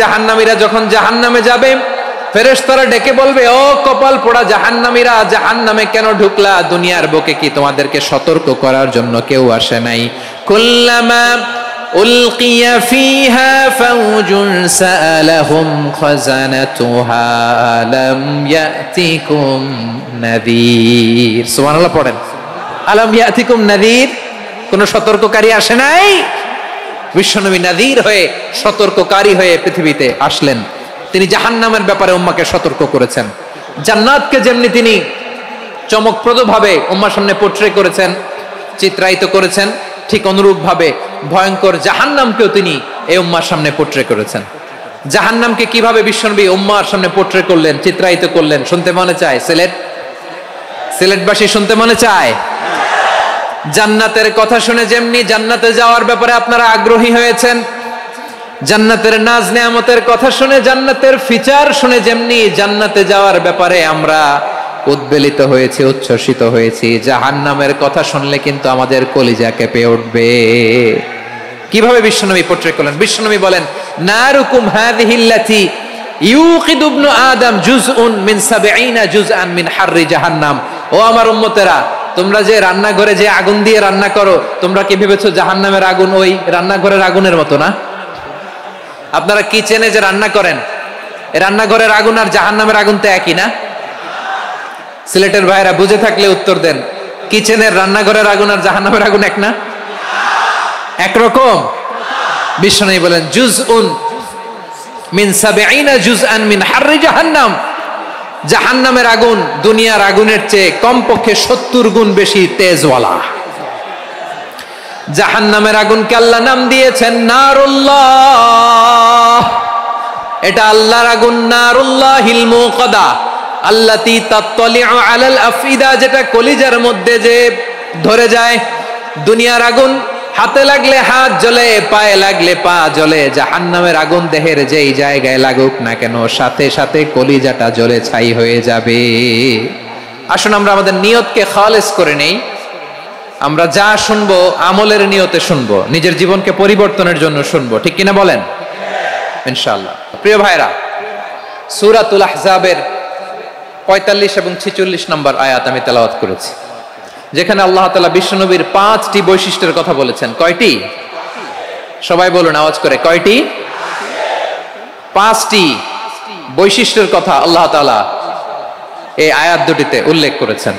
জাহান্নামীরা যখন জাহান্নামে যাবে, ফেরেশতারা ডেকে বলবে, ও কপাল পোড়া জাহান্নামীরা, জাহান্নামে কেন ঢুকলা? দুনিয়ার বুকে কি তোমাদেরকে সতর্ক করার জন্য কেউ আসে নাই? কুল্লামা উলকিয়া ফিহা ফাউজুন সাআলাহুম খাযানাতুহা আলাম ইয়াতিকুম নাযীর। সুবহানাল্লাহ পড়েন। আলাম ইয়াতিকুম নাযীর, কোন সতর্ককারী আসে নাই? বিশ্বনবী নাযীর হয়ে, সতর্ককারী হয়ে পৃথিবীতে আসলেন। তিনি জাহান্নামের ব্যাপারে উম্মাহকে সতর্ক করেছেন। জান্নাতকে যেমনি তিনি চমকপ্রদভাবে উম্মার সামনে পোট্রে করেছেন, চিত্রায়িত করেছেন, ঠিক অনুরূপভাবে ভয়ঙ্কর জাহান্নামকেও তিনি এই উম্মার সামনে পোট্রে করেছেন। জাহান্নামকে কিভাবে বিশ্বনবী উম্মার সামনে পোট্রে করলেন, চিত্রায়িত করলেন, শুনতে মনে চায়? সিলেটবাসী শুনতে মনে চায়? জান্নাতের কথা শুনে যেমনি জান্নাতে যাওয়ার ব্যাপারে আপনারা আগ্রহী হয়েছেন, জান্নাতের নাজ নেয়ামতের কথা শুনে, জান্নাতের ফিচার শুনে যেমনি জান্নাতে যাওয়ার ব্যাপারে আমরা উদ্বেলিত হয়েছি, উচ্ছ্বসিত হয়েছি, জাহান্নামের কথা শুনলে কিন্তু আমাদের কলিজা কেঁপে উঠবে। কিভাবে বিশ্বনবী পোট্রে করলেন? বিশ্বনবী বলেন, নারুকুম হাযিহিল্লাতী ইউকিদু ইবনু আদম জুজউন মিন ৭০ জুজআন মিন হাররি জাহান্নাম। ও আমার উম্মতেরা, তোমরা যে রান্নাঘরে যে আগুন দিয়ে রান্না করো, তোমরা কি ভেবেছো জাহান্নামের আগুন ওই রান্নাঘরের আগুনের মতো না? আপনারা কিচেনে যে রান্না করেন, এই রান্নাঘরের আগুন আর জাহান্নামের আগুন তো একই না? সিলেটের ভাইরা বুঝে থাকলে উত্তর দেন, কিচেনের রান্নাঘরের আগুন আর জাহান্নামের আগুন এক না? একরকম? বিশ্বনবী বলেন, জুজউন মিন ৭০ জুজআন মিন হাররি জাহান্নাম। জাহান্নামের আগুন দুনিয়ার আগুনের চেয়ে কমপক্ষে ৭০ গুণ বেশি তেজওয়ালা। জাহান্নামের আগুনকে আল্লাহ নাম দিয়েছেন নারুল্লাহ। এটা আল্লাহর আগুন, নারুল্লাহিল মুকাদা আল্লাতী তাত্তালিউ আলাল আফইদা, যেটা কলিজার মধ্যে যে ধরে যায়। দুনিয়ার আগুন হাতে লাগলে হাত জ্বলে, পায়ে লাগলে পা জ্বলে। জাহান্নামের আগুন দেহের যেই জায়গায় লাগুক না কেন, সাথে সাথে কলিজাটা জ্বলে ছাই হয়ে যাবে। আসুন আমরা আমাদের নিয়তকে খালেস করে নেই। আমরা যা শুনবো আমলের নিয়তে শুনবো, নিজের জীবনকে পরিবর্তনের জন্য শুনবো, ঠিক কিনা বলেন? ইনশাআল্লাহ। প্রিয় ভাইরা, সূরাতুল আহজাবের ৪৫ এবং ৪৬ নম্বর আয়াত আমি তেলাওয়াত করেছি, যেখানে আল্লাহ তাআলা বিশ্বনবীর ৫টি বৈশিষ্ট্যের কথা বলেছেন। কয়টি? সবাই বলুন আওয়াজ করে, কয়টি? ৫টি বৈশিষ্ট্যের কথা আল্লাহ তাআলা এই আয়াত দুটিতে উল্লেখ করেছেন।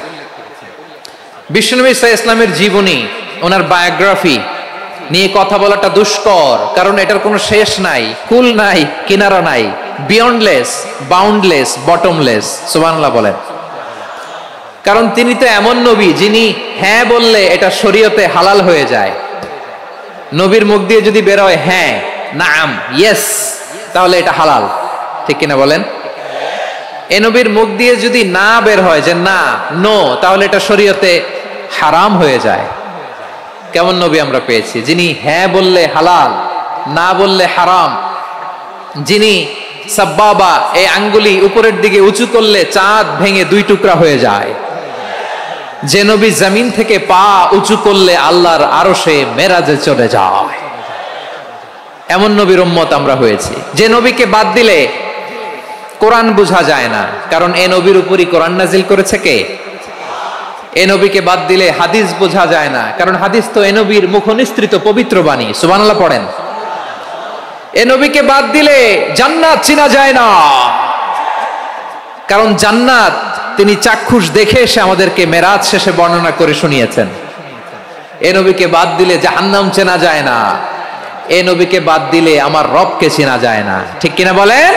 বিশ্বনবী সাল্লাল্লাহু আলাইহি ওয়াসাল্লামের জীবনী, ওনার বায়োগ্রাফি নিয়ে কথা বলাটা দুষ্কর, কারণ এটার কোনো শেষ নাই, কুল নাই, কিনারা নাই, বিয়ন্ডলেস, বাউন্ডলেস, বটমলেস। সুবহানাল্লাহ বলেন। কারণ তিনি তো এমন নবী যিনি হ্যাঁ বললে এটা শরীয়তে হালাল হয়ে যায়। নবীর মুখ দিয়ে যদি বের হয় হ্যাঁ, নাম, ইয়েস, তাহলে এটা হালাল, ঠিক কিনা বলেন? এ নবীর মুখ দিয়ে যদি না বের হয় যে না, নো, তাহলে এটা শরীয়তে হারাম হয়ে যায়। কেমন নবী আমরা পেয়েছি, যিনি হ্যাঁ বললে হালাল, না বললে হারাম, যিনি সাব্বাবা, এই আঙ্গুলি উপরের দিকে উঁচু করলে চাঁদ ভেঙে 2 টুকরা হয়ে যায়, যে নবী জমিন থেকে পা উঁচু করলে আল্লাহর আরশে মেরাজে চলে যায়, এমন নবীর উম্মত আমরা হয়েছি। যে নবীকে বাদ দিলে কোরআন বোঝা যায় না, কারণ এ নবীর উপরই কোরআন নাজিল করেছে কে? এ নবীকে বাদ দিলে হাদিস বোঝা যায় না, কারণ হাদিস তো এ নবীর মুখনিসৃত পবিত্র বাণী। সুবহানাল্লাহ পড়েন। এ নবীকে বাদ দিলে জান্নাত চিনা যায় না, কারণ জান্নাত তিনি চাক্ষুষ দেখে এসে আমাদেরকে মেরাজ শেষে বর্ণনা করে শুনিয়েছেন। এ নবীকে বাদ দিলে জাহান্নাম চেনা যায় না, এ নবীকে বাদ দিলে আমার রবকে চেনা যায় না, ঠিক কিনা বলেন?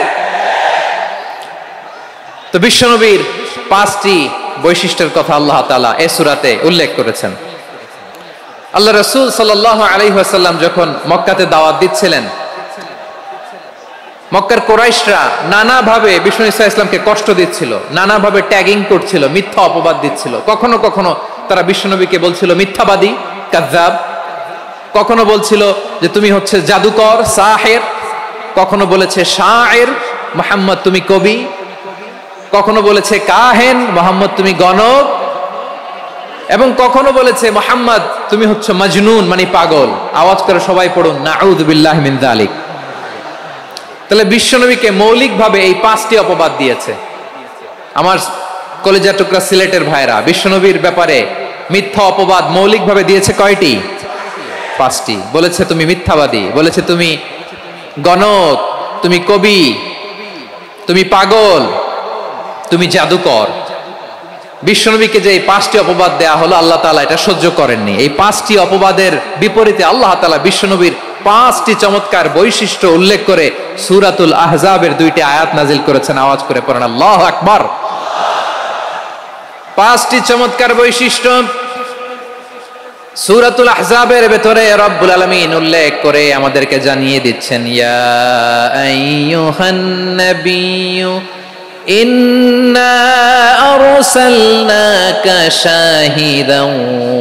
তো বিশ্বনবীর 5টি বৈশিষ্ট্যের কথা আল্লাহ তাআলা এই সূরাতে উল্লেখ করেছেন। আল্লাহ রাসূল সাল্লাল্লাহু আলাইহি ওয়াসাল্লাম যখন মক্কাতে দাওয়াত দিচ্ছিলেন, মক্কার কুরাইশরা নানাভাবে বিষ্ণু ঈসা ইসলামকে কষ্ট দিচ্ছিল, নানাভাবে ট্যাগিং করছিল, মিথ্যা অপবাদ দিচ্ছিল। কখনো কখনো তারা বিশ্বনবীকে বলছিল মিথ্যাবাদী, কাযযাব। কখনো বলছিল যে তুমি হচ্ছে জাদুকর, সাহের। কখনো বলেছে শায়ের, মুহাম্মদ তুমি কবি। কখনো বলেছে কাহেন, মুহাম্মদ তুমি গণক। এবং কখনো বলেছে মুহাম্মদ তুমি হচ্ছে মাজনুন, মানে পাগল। আওয়াজ করে সবাই পড়ুন, নাউযু বিল্লাহি মিন যালিক। তাহলে বিশ্বনবীকে মৌলিকভাবে এই 5টি অপবাদ দিয়েছে। আমার কলেজা টুকরা সিলেটের ভাইরা, বিশ্বনবীর ব্যাপারে মিথ্যা অপবাদ মৌলিকভাবে দিয়েছে কয়টি? 5টি। বলেছে তুমি মিথ্যাবাদী, বলেছে তুমি গণক, তুমি কবি, তুমি পাগল, তুমি জাদুকর। বিশ্বনবীকে যে এই 5টি অপবাদ দেয়া হলো, আল্লাহ তাআলা এটা সহ্য করেননি। এই 5টি অপবাদের বিপরীতে আল্লাহ তাআলা বিশ্বনবীর 5টি চমৎকার বৈশিষ্ট্য উল্লেখ করে সূরাতুল আহজাবের 2টি আয়াত নাজিল করেছেন। আওয়াজ করে পড়েন আল্লাহু আকবার। 5টি চমৎকার বৈশিষ্ট্য সূরাতুল আহজাবের ভেতরে রব্বুল আলামিন উল্লেখ করে আমাদেরকে জানিয়ে দিচ্ছেন, ইয়া আইয়ুহান নাবিয়্যু ইন্না আরসালনাকা শাহিদান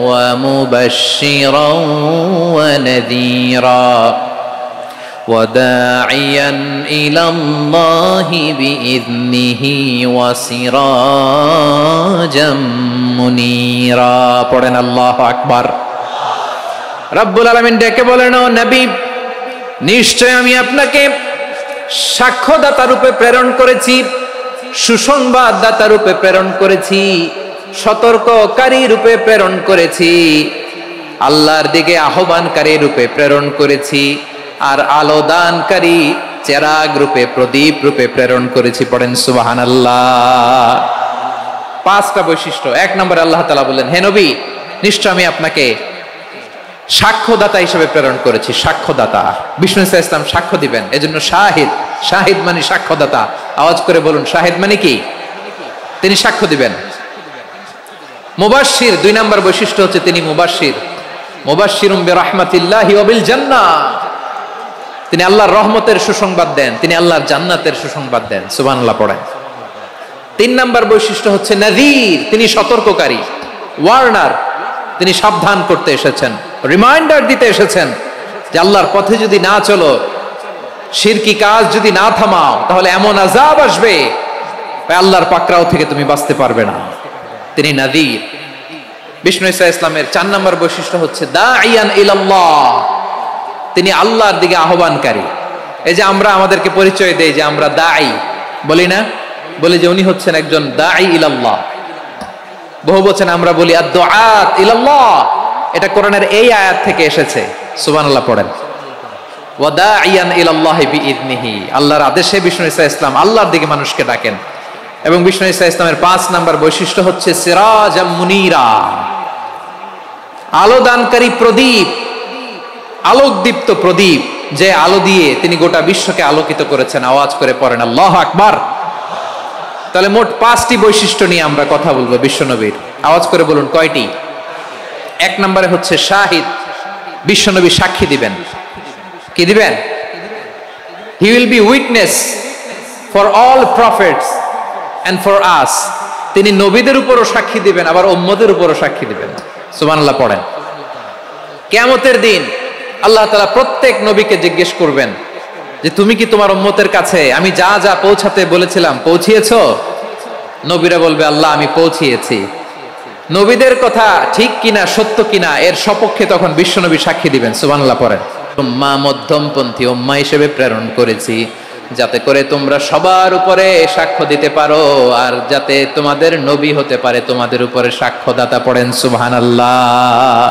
ওয়া মুবাশশিরান ওয়া নাযীরা ওয়া দাঈয়ান ইলাল্লাহি বিইذনিহি ওয়া সিরাজাম মুনীরা। পড়েন আল্লাহু আকবার। রব্বুল আলামিন ডেকে বলেন, ও নবী, নিশ্চয় আমি আপনাকে সাক্ষ্যদাতা রূপে প্রেরণ করেছি, সুসংবাদদাতা রূপে প্রেরণ করেছি, সতর্ককারী রূপে প্রেরণ করেছি, আল্লাহর দিকে আহ্বানকারী রূপে প্রেরণ করেছি, আর আলো দানকারী চেরাগ রূপে, প্রদীপ রূপে প্রেরণ করেছি। পড়েন সুবহানাল্লাহ। 5টা বৈশিষ্ট্য। 1 নম্বরে আল্লাহ তাআলা বললেন, হে নবী, নিশ্চয় আমি আপনাকে সাক্ষ্যদাতা হিসেবে প্রেরণ করেছি। সাক্ষ্যদাতা, বিষ্ণু সাল্লাল্লাহু আলাইহি ওয়াসাল্লাম সাক্ষ্য দিবেন, এজন্য শাহিদ। শাহিদ মানে সাক্ষ্যদাতা। আওয়াজ করে বলুন, শাহিদ মানে কি? তিনি সাক্ষ্য দিবেন। মুবাশশির, 2 নম্বর বৈশিষ্ট্য হচ্ছে তিনি মুবাশশির। মুবাশশিরুম বিরাহমাতিল্লাহি ওয়া বিল জান্নাহ, তিনি আল্লাহর রহমতের সুসংবাদ দেন, তিনি আল্লাহর জান্নাতের সুসংবাদ দেন। সুবহানাল্লাহ পড়েন। 3 নম্বর বৈশিষ্ট্য হচ্ছে নাযীর, তিনি সতর্ককারী, ওয়ার্নার, তিনি সাবধান করতে এসেছেন, রিমাইন্ডার দিতে এসেছেন যে আল্লাহর পথে যদি না চলো, শিরকি কাজ যদি না থামাও, তাহলে এমন আযাব আসবে আল্লাহর পাকড়াও থেকে তুমি বাঁচতে পারবে না। তিনি নাযীর। বিষ্ণু ঈসা ইসলামের 4 নম্বর বৈশিষ্ট্য হচ্ছে দাঈয়ান ইলাল্লাহ, তিনি আল্লাহর দিকে আহ্বানকারী। এই যে আমরা আমাদেরকে পরিচয় দেই যে আমরা দাঈ, বলি না? বলি যে উনি হচ্ছেন একজন দাঈ ইলাল্লাহ। বহু বচন আমরা বলি আদ-দুআত ইলাল্লাহ, এটা কোরআনের এই আয়াত থেকে এসেছে। সুবহানাল্লাহ পড়েন। ওয়া দাঈয়ান ইলাল্লাহি বিইذনিহি, আল্লাহর আদেশে বিষ্ণু ঈসা ইসলাম আল্লাহর দিকে মানুষকে ডাকেন। এবং বিষ্ণু ঈসা ইসলামের 5 নম্বর বৈশিষ্ট্য হচ্ছে সিরাজাম মুনীরা, আলো দানকারী প্রদীপ, আলোকদীপ্ত প্রদীপ, যে আলো দিয়ে তিনি গোটা বিশ্বকে আলোকিত করেছেন। আওয়াজ করে পড়েন আল্লাহু আকবার। তাহলে মোট 5টি বৈশিষ্ট্য নিয়ে আমরা কথা বলবো বিশ্বনবীর। আওয়াজ করে বলুন কয়টি? 1 নম্বরে হচ্ছে শাহিদ, বিশ্বনবী সাক্ষী দিবেন। কি দিবেন? He will be witness for all prophets and for us, তিনি নবীদের উপরও সাক্ষী দিবেন, আবার উম্মতের উপরও সাক্ষী দিবেন। সুবহানাল্লাহ পড়েন। কিয়ামতের দিন আল্লাহ তাআলা প্রত্যেক নবীকে জিজ্ঞেস করবেন যে তুমি কি তোমার উম্মতের কাছে আমি যা যা পৌঁছাতে বলেছিলাম পৌঁছিয়েছো? নবীরা বলবে, আল্লাহ আমি পৌঁছিয়েছি। নবীদের কথা ঠিক কিনা, সত্য কিনা, এর সপক্ষে তখন বিশ্বনবী সাক্ষী দিবেন। সুবহানাল্লাহ পড়েন। উম্মাহ, মধ্যমপন্থী উম্মাহ হিসেবে প্রেরণ করেছি, যাতে করে তোমরা সবার উপরে সাক্ষ্য দিতে পারো, আর যাতে তোমাদের নবী হতে পারে তোমাদের উপরে সাক্ষ্যদাতা। পড়েন সুবহানাল্লাহ।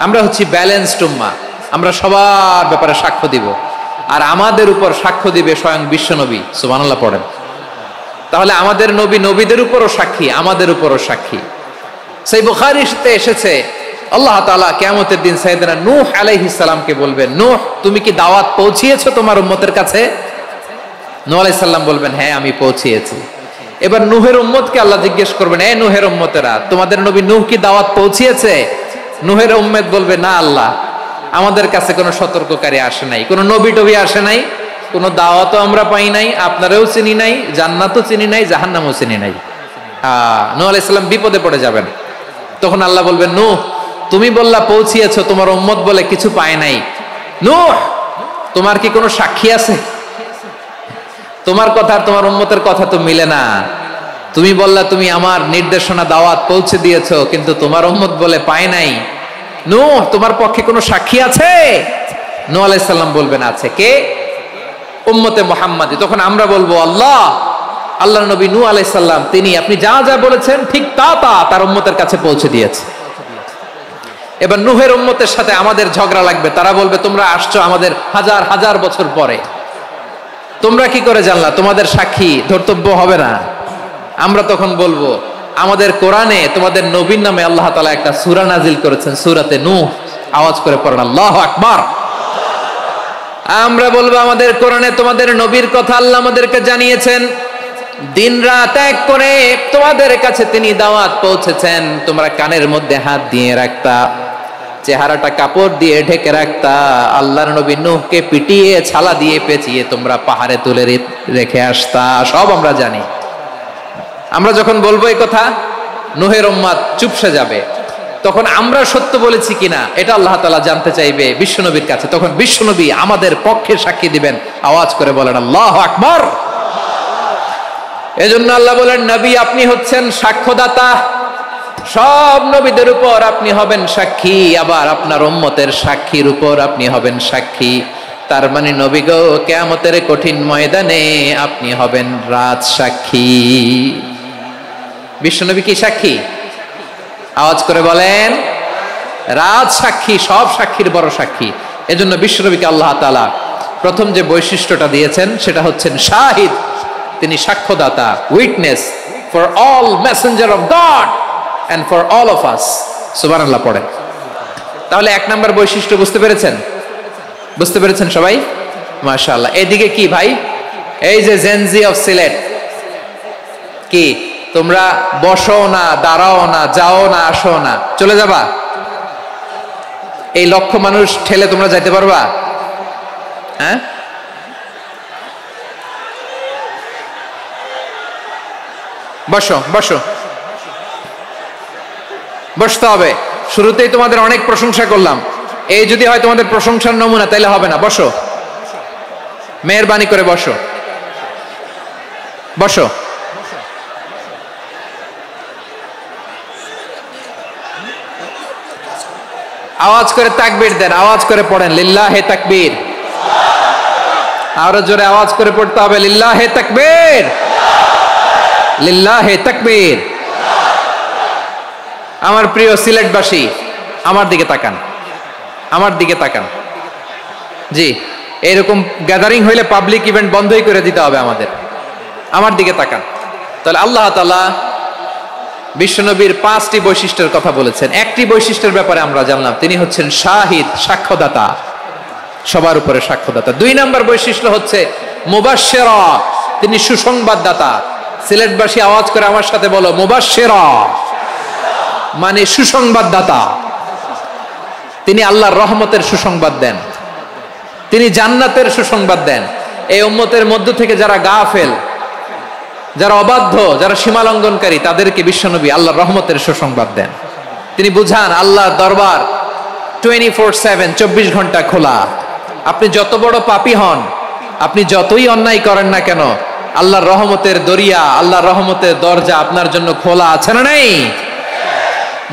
আমরা হচ্ছি ব্যালেন্সড উম্মাহ, আমরা সবার ব্যাপারে সাক্ষ্য দিব, আর আমাদের উপর সাক্ষ্য দিবে স্বয়ং বিশ্বনবী। সুবহানাল্লাহ পড়েন। তাহলে আমাদের নবী নবীদের উপরও সাক্ষী, আমাদের উপরও সাক্ষী। সেই বুখারীতে এসেছে আল্লাহ তাআলা কিয়ামতের দিন সাইয়েদনা নূহ আলাইহিস সালামকে বলবেন, নূহ তুমি কি দাওয়াত পৌঁছিয়েছো তোমার উম্মতের কাছে? নূহ আলাইহিস সালাম বলবেন, হ্যাঁ আমি পৌঁছিয়েছি। এবার নূহের উম্মতকে আল্লাহ জিজ্ঞেস করবেন, এ নূহের উম্মতেরা, তোমাদের নবী নূহ কি দাওয়াত পৌঁছিয়েছে? নূহের উম্মত বলবে, না আল্লাহ, আমাদের কাছে কোনো সতর্ককারী আসে নাই, কোনো নবী টবি আসে নাই, কোনো দাওয়াতও আমরা পাই নাই, আপনারাও চিনি নাই, জান্নাতও চিনি নাই, জাহান্নামও চিনি নাই। নূহ আলাইহিস সালাম বিপদে পড়ে যাবেন। তখন আল্লাহ বলবেন, নূহ তুমি বললা পৌঁছিয়েছো, তোমার উম্মত বলে কিছু পায় নাই। নূহ তোমার কি কোনো সাক্ষী আছে? তোমার কথা আর তোমার উম্মতের কথা তো মিলে না। তুমি বললা তুমি আমার নির্দেশনা দাওয়াত পৌঁছে দিয়েছো, কিন্তু তোমার উম্মত বলে পায় নাই। নূহ তোমার পক্ষে কোনো সাক্ষী আছে? নূহ আলাইহিস সালাম বলবেন, আছে। কে? উম্মতে মুহাম্মাদি। তখন আমরা বলবো আল্লাহ, আল্লাহর নবী নূহ আলাইহিস সালাম তিনি আপনি যা যা বলেছেন ঠিক তা তা তার উম্মতের কাছে পৌঁছে দিয়েছে। এবার নূহের উম্মতের সাথে আমাদের ঝগড়া লাগবে। তারা বলবে তোমরা আসছো আমাদের হাজার হাজার বছর পরে, তোমরা কি করে জানলা? তোমাদের সাক্ষী ধর্তব্য হবে না? আমরা তখন বলবো আমাদের কোরআনে তোমাদের নবীর নামে আল্লাহ তাআলা একটা সূরা নাজিল করেছেন, সূরাতে নূহ। আওয়াজ করে পড়েন আল্লাহু আকবার। আমরা বলবো আমাদের কোরআনে তোমাদের নবীর কথা আল্লাহ আমাদেরকে জানিয়েছেন, দিন রাত এক করে তোমাদের কাছে তিনি দাওয়াত পৌঁছেছেন। তোমরা কানের মধ্যে হাত দিয়ে রাখতা, চেহারাটা কাপড় দিয়ে ঢেকে রাখতা, আল্লাহর নবী নূহকে পিটিয়ে ছালা দিয়ে পেঁচিয়ে তোমরা পাহাড়ে তুলে রেখে আসতা। সব আমরা জানি। আমরা যখন বলবো এই কথা, নূহের উম্মত চুপসে যাবে। তখন আমরা সত্য বলেছি কিনা এটা আল্লাহ তাআলা জানতে চাইবে বিশ্বনবীর কাছে। তখন বিশ্বনবী আমাদের পক্ষে সাক্ষী দিবেন। আওয়াজ করে বলেন আল্লাহু আকবার। এজন্য আল্লাহ বলেন নবী আপনি হচ্ছেন সাক্ষ্যদাতা, সব নবীদের উপর আপনি হবেন সাক্ষী, আবার আপনার উম্মতের সাক্ষীর উপর আপনি হবেন সাক্ষী। তার মানে নবী গো, কিয়ামতের কঠিন ময়দানে আপনি হবেন রাজ সাক্ষী। বিশ্বনবী কি সাক্ষী? আওয়াজ করে বলেন রাজ সাক্ষী, সব সাক্ষীর বড় সাক্ষী। এজন্য বিশ্বনবীকে আল্লাহ তাআলা প্রথম যে বৈশিষ্ট্যটা দিয়েছেন সেটা হচ্ছেন শাহিদ। তিনি সাক্ষ্যদাতা, witness for all messenger of god and for all of us. সুবহানাল্লাহ পড়েন। তাহলে এক নাম্বার বৈশিষ্ট্য বুঝতে পেরেছেন? বুঝতে পেরেছেন সবাই? মাশাআল্লাহ। এদিকে কি ভাই, এই যে জেনজি অফ সিলেট, কি তোমরা বসো না, দাঁড়াও না, যাও না, আসো না, চলে যাবা? এই লক্ষ মানুষ ঠেলে তোমরা যাইতে পারবা? হ্যাঁ, বসো বসো, বসতে হবে। শুরুতেই তোমাদের অনেক প্রশংসা করলাম, এই যদি হয় তোমাদের প্রশংসার নমুনা তাইলে হবে না। বসো, মেহেরবানি করে বসো, বসো। আওয়াজ করে তাকবীর দেন, আওয়াজ করে পড়েন লিল্লাহে তাকবীর। আরো জোরে আওয়াজ করে পড়তে হবে লিল্লাহে তাকবীর, লিল্লাহে তাকবীর। আমার প্রিয় সিলেটবাসী, আমার দিকে তাকান, আমার দিকে তাকান। জি, এরকম গ্যাদারিং হইলে পাবলিক ইভেন্ট বন্ধই করে দিতে হবে আমাদের। আমার দিকে তাকান। তাহলে আল্লাহ তাআলা বিশ্বনবীর 5টি বৈশিষ্ট্যের কথা বলেছেন। একটি বৈশিষ্ট্যের ব্যাপারে আমরা জানলাম, তিনি হচ্ছেন শাহিদ, সাক্ষ্যদাতা, সবার উপরে সাক্ষ্যদাতা। 2 নাম্বার বৈশিষ্ট্য হচ্ছে মুবাশশিরা, তিনি সুসংবাদদাতা। সিলেটবাসী আওয়াজ করে আমার সাথে বলো মুবাশশিরা, মানে সুসংবাদদাতা। তিনি আল্লাহর রহমতের সুসংবাদ দেন, তিনি জান্নাতের সুসংবাদ দেন। এই উম্মতের মধ্য থেকে যারা গাফেল, যারা অবাধ্য, যারা সীমালঙ্ঘনকারী, তাদেরকে বিশ্বনবী আল্লাহর রহমতের সুসংবাদ দেন। তিনি বুঝান আল্লাহর দরবার 24/7, 24 ঘন্টা খোলা। আপনি যত বড় পাপী হন, আপনি যতই অন্যায় করেন না কেন, আল্লাহর রহমতের দরিয়া, আল্লাহর রহমতের দরজা আপনার জন্য খোলা আছে না নেই?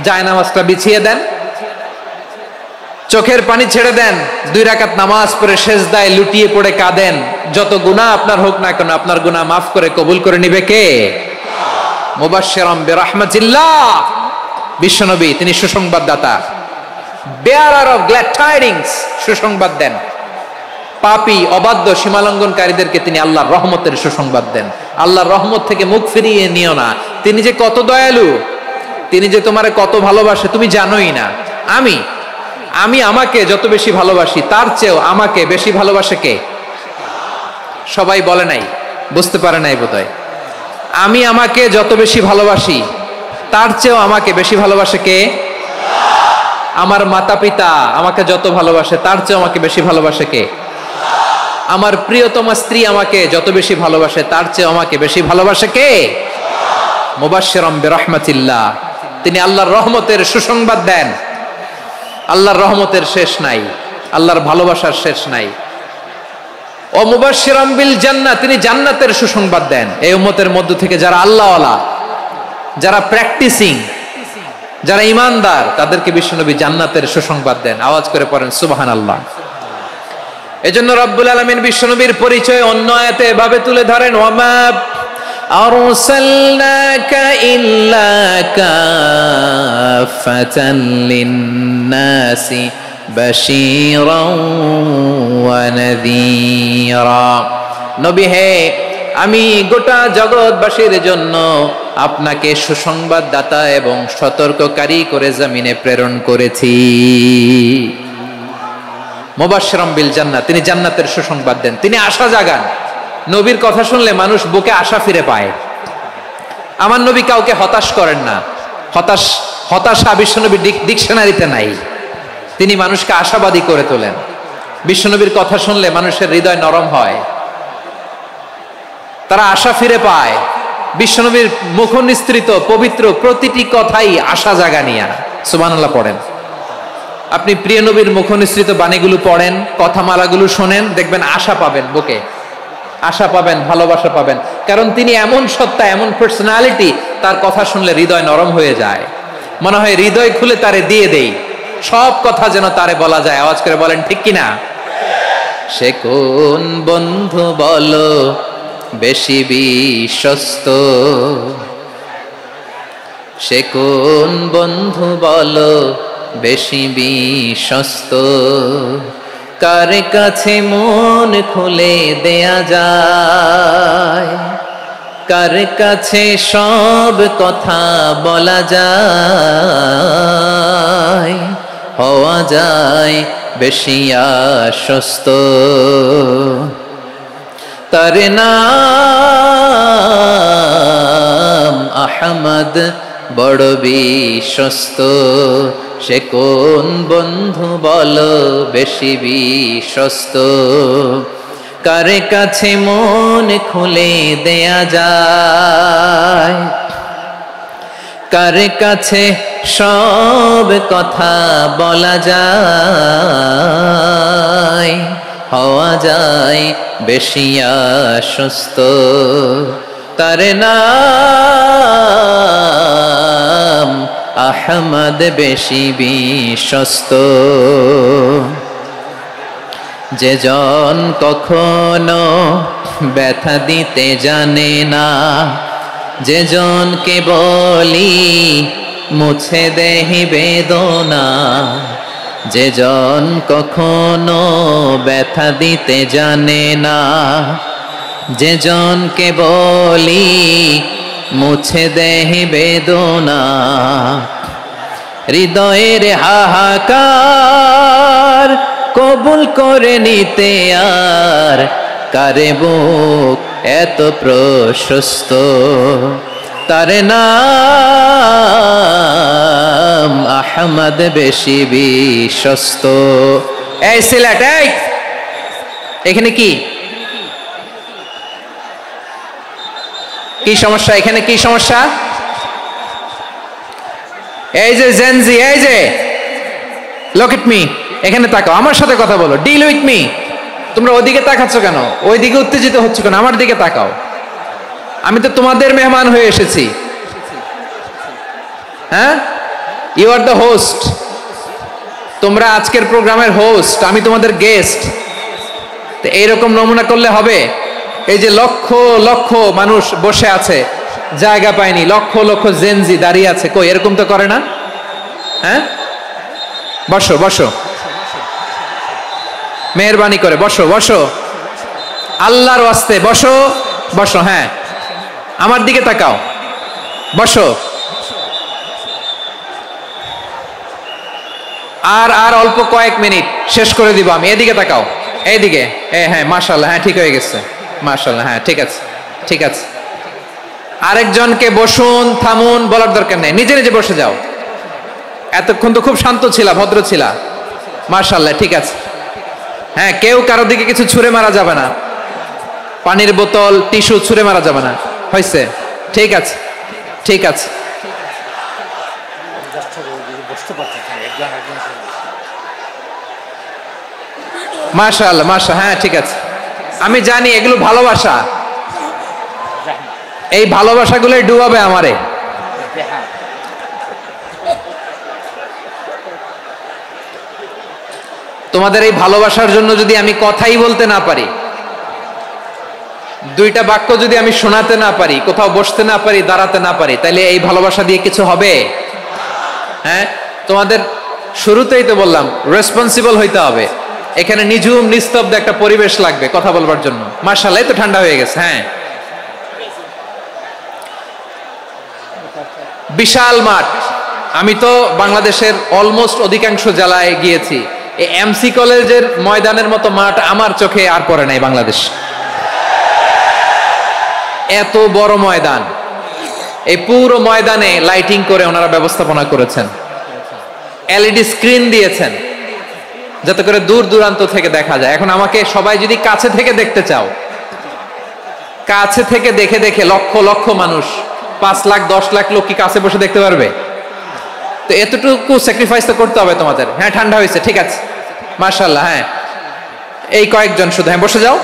জায়নামাজটা বিছিয়ে দেন, চোখের পানি ছেড়ে দেন, 2 রাকাত নামাজ পড়ে সেজদায় লুটিয়ে পড়ে কাঁদেন। যত গুনাহ আপনার হোক না কেন, আপনার গুনাহ মাফ করে কবুল করে নিবে কে? মুবাশশিরাম বিরহমাতিল্লাহ। বিশ্বনবী তিনি সুসংবাদদাতা, বেয়ারার অফ গ্ল্যাড টাইডিংস, সুসংবাদ দেন। পাপী, অবাধ্য, সীমালঙ্ঘনকারীদেরকে তিনি আল্লাহর রহমতের সুসংবাদ দেন। আল্লাহর রহমত থেকে মুখ ফিরিয়ে নিও না। তিনি যে কত দয়ালু, তিনি যে তোমারে কত ভালোবাসে তুমি জানোই না। আমি আমাকে যত বেশি ভালোবাসি, তার চেয়েও আমাকে বেশি ভালোবাসে কে? সবাই বলে নাই, বুঝতে পারে নাই বোধহয়। আমি আমাকে যত বেশি ভালোবাসি, তার চেয়েও আমাকে বেশি ভালোবাসে কে? আমার মাতা পিতা আমাকে যত ভালোবাসে, তার চেয়েও আমাকে বেশি ভালোবাসে কে? আমার প্রিয়তমা স্ত্রী আমাকে যত বেশি ভালোবাসে, তার চেয়েও আমাকে বেশি ভালোবাসে কে? মুবাশশিরাম বিরহমাতিল্লাহ, তিনি আল্লাহর রহমতের সুসংবাদ দেন। আল্লাহর রহমতের শেষ নাই, আল্লাহর ভালোবাসার শেষ নাই। ও মুবাশশিরাম বিল জান্নাহ, তিনি জান্নাতের সুসংবাদ দেন। এই উম্মতের মধ্য থেকে যারা আল্লাহওয়ালা, যারা প্র্যাকটিসিং, যারা ঈমানদার, তাদেরকে বিশ্বনবী জান্নাতের সুসংবাদ দেন। আওয়াজ করে পড়েন সুবহানাল্লাহ। এজন্য রব্বুল আলামিন বিশ্বনবীর পরিচয় অন্য আয়াতে এভাবে তুলে ধরেন, ওয়ামা আরসালনাকা ইল্লা কাফাতান লিন-নাসি বাশীরাও ওয়া নাযীরা। নবী হে, আমি গোটা জগৎবাসীর জন্য আপনাকে সুসংবাদদাতা এবং সতর্ককারী করে জমিনে প্রেরণ করেছি। মুবাশশিরাম বিল জান্নাহ, তিনি জান্নাতের সুসংবাদ দেন, তিনি আশা জাগান। নবীর কথা শুনলে মানুষ বুকে আশা ফিরে পায়। আমার নবী কাউকে হতাশ করেন না। হতাশা বিশ্বনবীর ডিকশনারিতে নাই। তিনি মানুষকে আশাবাদী করে তোলেন। বিশ্বনবীর কথা শুনলে মানুষের হৃদয় নরম হয়, তারা আশা ফিরে পায়। বিশ্বনবীর মুখ নিঃসৃত পবিত্র প্রতিটি কথাই আশা জাগানিয়া। সুবহানাল্লাহ পড়েন। আপনি প্রিয় নবীর মুখ নিঃসৃত বাণীগুলো পড়েন, কথামালাগুলো শোনেন, দেখবেন আশা পাবেন, বুকে আশা পাবেন, ভালোবাসা পাবেন। কারণ তিনি এমন সত্তা, এমন পার্সোনালিটি, তার কথা শুনলে হৃদয় নরম হয়ে যায়। মনে হয় হৃদয় খুলে তারে দিয়ে দেই, সব কথা যেন তারে বলা যায়। আওয়াজ করে বলেন ঠিক কিনা? সে কোন বন্ধু বলো বেশি বিশ্বস্ত, সে কোন বন্ধু বলো বেশি বিশ্বস্ত, কার কাছে মন খুলে দেয়া যায়, কার কাছে সব কথা বলা যায়, হওয়া যায় বেশি আশ্বস্ত। তার নাম আহমদ, বড় বিশ্বস্ত। সে কোন বন্ধু বলো বেশি বিশ্বস্ত, কার কাছে মন খুলে দেয়া যায়, কার কাছে সব কথা বলা যায়, হওয়া যায় বেশি আশ্বস্ত। তার নাম আহমদ, বেশি বিশ্বস্ত। যে জন কখনো ব্যথা দিতে জানে না, যে জনকে বলি মুছে দেহি বেদনা, যে জন কখনো ব্যথা দিতে জানে না, যে জনকে বলি মুছে দেহি বেদনা, হৃদয়ের হাহাকার কবুল করে নিতে আর কারে বুক এত প্রশস্ত। তার নাম আহমদ, বেশি বিশ্বস্ত। এই সিলেট, এই এখানে কি কি সমস্যা? এখানে কি সমস্যা? এই যে জেনজি, এই যে লুক এট মি, এখানে তাকাও, আমার সাথে কথা বলো, ডিল উইথ মি। তোমরা ওদিকে তাকাচ্ছ কেন? ওই দিকে উত্তেজিত হচ্ছে কেন? আমার দিকে তাকাও। আমি তো তোমাদের মেহমান হয়ে এসেছি। হ্যাঁ, ইউ আর দ্য হোস্ট। তোমরা আজকের প্রোগ্রামের হোস্ট, আমি তোমাদের গেস্ট। তো এইরকম নমুনা করলে হবে? এই যে লক্ষ লক্ষ মানুষ বসে আছে, জায়গা পায়নি, লক্ষ লক্ষ জেনজি দাঁড়িয়ে আছে, কই এরকম তো করে না? হ্যাঁ, বসো বসো, মেহরবানি করে বসো বসো, আল্লাহর ওয়াস্তে বসো বসো। হ্যাঁ, আমার দিকে তাকাও, বসো। আর আর অল্প কয়েক মিনিট, শেষ করে দিব আমি। এদিকে তাকাও, এইদিকে। হ্যাঁ, মাশাআল্লাহ, হ্যাঁ ঠিক হয়ে গেছে, মাশাআল্লাহ, হ্যাঁ ঠিক আছে, ঠিক আছে। আরেকজনকে বসুন, থামুন বলার দরকার নেই, নিজে নিজে বসে যাও। এতক্ষণ তো খুব শান্ত ছিলা, ভদ্র ছিলা, মাশাআল্লাহ, ঠিক আছে। হ্যাঁ, কেউ কারো দিকে কিছু ছুঁড়ে মারা যাবে না, পানির বোতল, টিস্যু ছুঁড়ে মারা যাবে না, হয়েছে? ঠিক আছে, ঠিক আছে। মাশাআল্লাহ, মাশাআল্লাহ, হ্যাঁ ঠিক আছে। আমি জানি এগুলো ভালোবাসা, এই ভালোবাসাগুলোই ডুবাবে আমারে। তোমাদের এই ভালোবাসার জন্য যদি আমি কথাই বলতে না পারি, দুইটা বাক্য যদি আমি শোনাতে না পারি, কোথাও বসতে না পারি, দাঁড়াতে না পারি, তাহলে এই ভালোবাসা দিয়ে কিছু হবে? হ্যাঁ, তোমাদের শুরুতেই তো বললাম রেসপন্সিবল হইতে হবে। এখানে নিঝুম নিস্তব্ধ একটা পরিবেশ লাগবে কথা বলবার জন্য। মাশাআল্লাহ, তো ঠান্ডা হয়ে গেছে। হ্যাঁ, বিশাল মাঠ। আমি তো বাংলাদেশের অলমোস্ট অধিকাংশ জেলায় গিয়েছি, এই এমসি কলেজের ময়দানের মতো মাঠ আমার চোখে আর পড়ে নাই বাংলাদেশ। এত বড় ময়দান, এই পুরো ময়দানে লাইটিং করে ওনারা ব্যবস্থাপনা করেছেন, এলইডি স্ক্রিন দিয়েছেন যাতে করে দূর দূরান্ত থেকে দেখা যায়। এখন আমাকে সবাই যদি কাছে থেকে দেখতে চাও, কাছে থেকে দেখে দেখে লক্ষ লক্ষ মানুষ, 5 লাখ 10 লাখ লোক কি কাছে বসে দেখতে পারবে? তো এতটুকু স্যাক্রিফাইস তো করতে হবে তোমাদের। হ্যাঁ, ঠান্ডা হয়েছে, ঠিক আছে, মাশাআল্লাহ। হ্যাঁ, এই কয়েকজন শুধু, হ্যাঁ বসে যাও।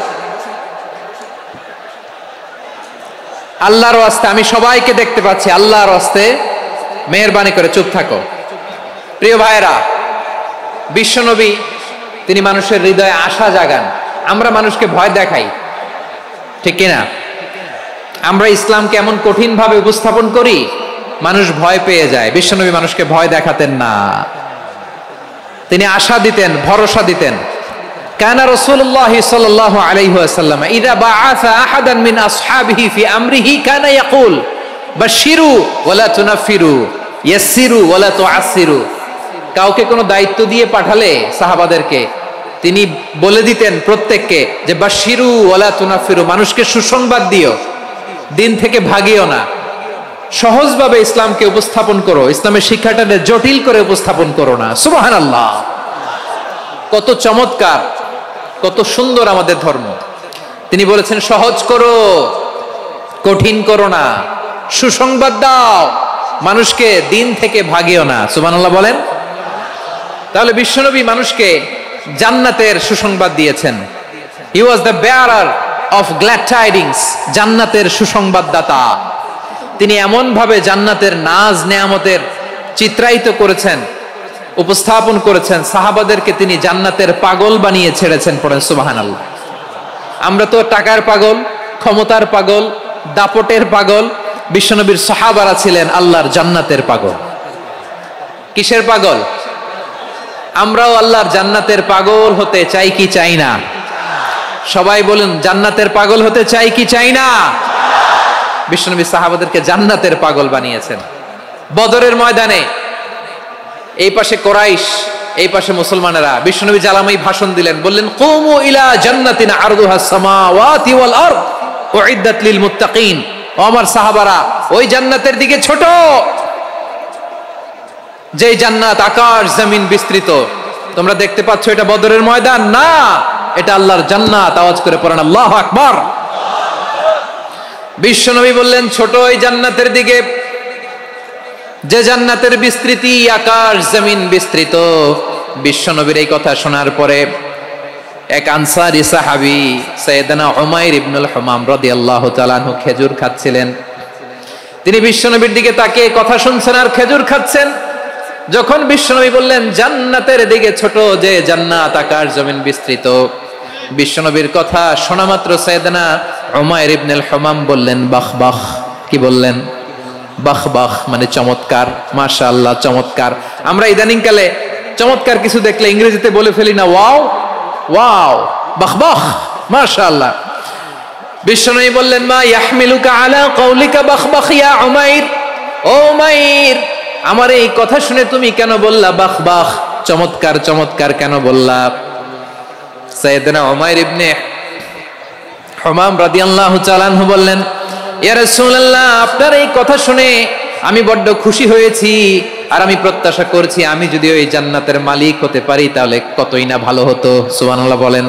আল্লাহর ওয়াস্তে আমি সবাইকে দেখতে পাচ্ছি, আল্লাহর ওয়াস্তে মেহেরবানি করে চুপ থাকো। প্রিয় ভাইরা, বিশ্বনবী তিনি মানুষের হৃদয়ে আশা জাগান। আমরা মানুষকে ভয় দেখাই, ঠিক কিনা? আমরা ইসলামকে এমন কঠিন ভাবে উপস্থাপন করি, মানুষ ভয় পেয়ে যায়। বিশ্বনবী মানুষকে ভয় দেখাতেন না, তিনি আশা দিতেন, ভরসা দিতেন। কানা রাসূলুল্লাহ সাল্লাল্লাহু আলাইহি ওয়াসাল্লাম ইযা বাআসা আহাদান মিন আসহাবিহি ফি আমরিহি কানা ইয়াকুল বাশশিরু ওয়ালা তুনাফিরু ইয়াসসিরু ওয়ালা তুআসসিরু। কাউকে কোনো দায়িত্ব দিয়ে পাঠালে সাহাবাদেরকে তিনি বলে দিতেন প্রত্যেককে যে বাশশিরু ওয়ালা তুনাফিরু, মানুষকে সুসংবাদ দিও, দিন থেকে ভাগিও না, সহজভাবে ইসলামকে উপস্থাপন করো, ইসলামের শিক্ষাটাকে জটিল করে উপস্থাপন করো না। সুবহানাল্লাহ, কত চমৎকার, কত সুন্দর আমাদের ধর্ম। তিনি বলেছেন সহজ করো, কঠিন করো না, সুসংবাদ দাও, মানুষকে দিন থেকে ভাগিও না। সুবহানাল্লাহ বলেন। তাহলে বিশ্বনবী মানুষকে জান্নাতের সুসংবাদ দিয়েছেন। He was the bearer of glad tidings, জান্নাতের সুসংবাদদাতা। তিনি এমন ভাবে জান্নাতের নাজ নেয়ামতের চিত্রায়িত করেছেন, উপস্থাপন করেছেন, সাহাবাদেরকে তিনি জান্নাতের পাগল বানিয়ে ছেড়েছেন। পড়েন সুবহানাল্লাহ। আমরা তো টাকার পাগল, ক্ষমতার পাগল, দাপটের পাগল। বিশ্বনবীর সাহাবারা ছিলেন আল্লাহর জান্নাতের পাগল। কিসের পাগল? আমরাও আল্লাহর জান্নাতের পাগল হতে চাই কি চাই না? সবাই বলুন, জান্নাতের পাগল হতে চাই কি চাই না? বিশ্বনবী সাহাবাদেরকে জান্নাতের পাগল বানিয়েছেন। বদরের ময়দানে এই পাশে কোরাইশ, এই পাশে মুসলমানেরা। বিশ্বনবী জালামাই ভাষণ দিলেন, বললেন কুমু ইলা জান্নাতিন আরদুহাস সামাওয়াতি ওয়াল আরদ উইদ্দাত লিল মুত্তাকিন। ও আমার সাহাবারা, ওই জান্নাতের দিকে ছোট, যে জান্নাত আকাশ জমিন বিস্তৃত। তোমরা দেখতে পাচ্ছ এটা বদরের ময়দান না, এটা আল্লাহর জান্নাত। আওয়াজ করে পড়েন আল্লাহু আকবার। বিশ্বনবী বললেন ছোট ওই জান্নাতের দিকে, যে জান্নাতের বিস্তৃতি আকাশ জমিন বিস্তৃত। বিশ্বনবীর এই কথা শোনার পরে এক আনসারী সাহাবী সাইয়েদনা উমাইর ইবনুল হুমাম রাদিয়াল্লাহু তাআলা আনহু খেজুর খাচ্ছিলেন। তিনি বিশ্বনবীর দিকে তাকিয়ে কথা শুনছেন আর খেজুর খাচ্ছেন। যখন বিশ্বনবী বললেন জান্নাতের দিকে ছোট, যে জান্নাত আকাশ জমিন বিস্তৃত, বিশ্বনবীর কথা শোনা মাত্র সাইয়েদনা উমাইর ইবনুল হুমাম বললেন বাহ বাহ। কি বললেন? বাহ বাহ মানে চমৎকার, মাশাআল্লাহ চমৎকার। আমরা ইদানিং কালে চমৎকার কিছু দেখলে ইংরেজিতে বলে ফেলি না ওয়াও ওয়াও, বাহ বাহ, মাশাআল্লাহ। বিশ্বনবী বললেন মা ইয়াহমিলুকা আলা কওলিকা বাহ বাহ ইয়া উমাইর। ও উমাইর, আমার এই কথা শুনে তুমি কেন বললা বাহ বাহ, চমৎকার চমৎকার কেন বললা? সাইয়েদনা উমাইর ইবনে হুমাম রাদিয়াল্লাহু তাআলা আনহু বললেন ইয়া রাসূলুল্লাহ, আপনার এই কথা শুনে আমি বড্ড খুশি হয়েছি, আর আমি প্রত্যাশা করছি আমি যদি ওই জান্নাতের মালিক হতে পারি তাহলে কতই না ভালো হতো। সুবহানাল্লাহ বলেন।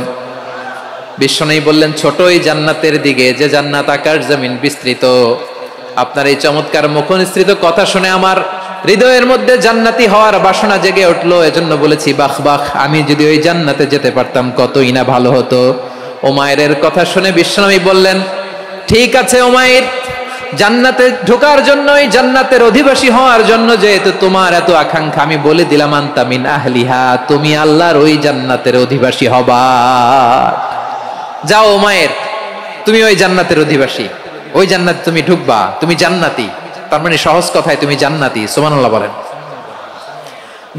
বিশ্বনবী বললেন ছোট ওই জান্নাতের দিকে, যে জান্নাত আকাশ জমিন বিস্তৃত। আপনার এই চমৎকার মুখনিসৃত কথা শুনে আমার হৃদয়ের মধ্যে জান্নাতি হওয়ার বাসনা জেগে উঠলো, এজন্য বলেছি বাহ বাহ, আমি যদি ওই জান্নাতে যেতে পারতাম কতই না ভালো হতো। উমাইরের কথা শুনে বিশ্বনবী বললেন ঠিক আছে উমাইর, জান্নাতে ঢোকার জন্যই, জান্নাতের অধিবাসী হওয়ার জন্য যেহেতু তোমার এত আকাঙ্ক্ষা, আমি বলে দিলাম আনতা মিন আহলিহা, তুমি আল্লাহর ওই জান্নাতের অধিবাসী হবা। যাও উমায়ের, তুমি ওই জান্নাতের অধিবাসী, ওই জান্নাতে তুমি ঢুকবা, তুমি জান্নাতি। তার মানে সহজ কথায় তুমি জান্নাতি। সুবহানাল্লাহ বলেন।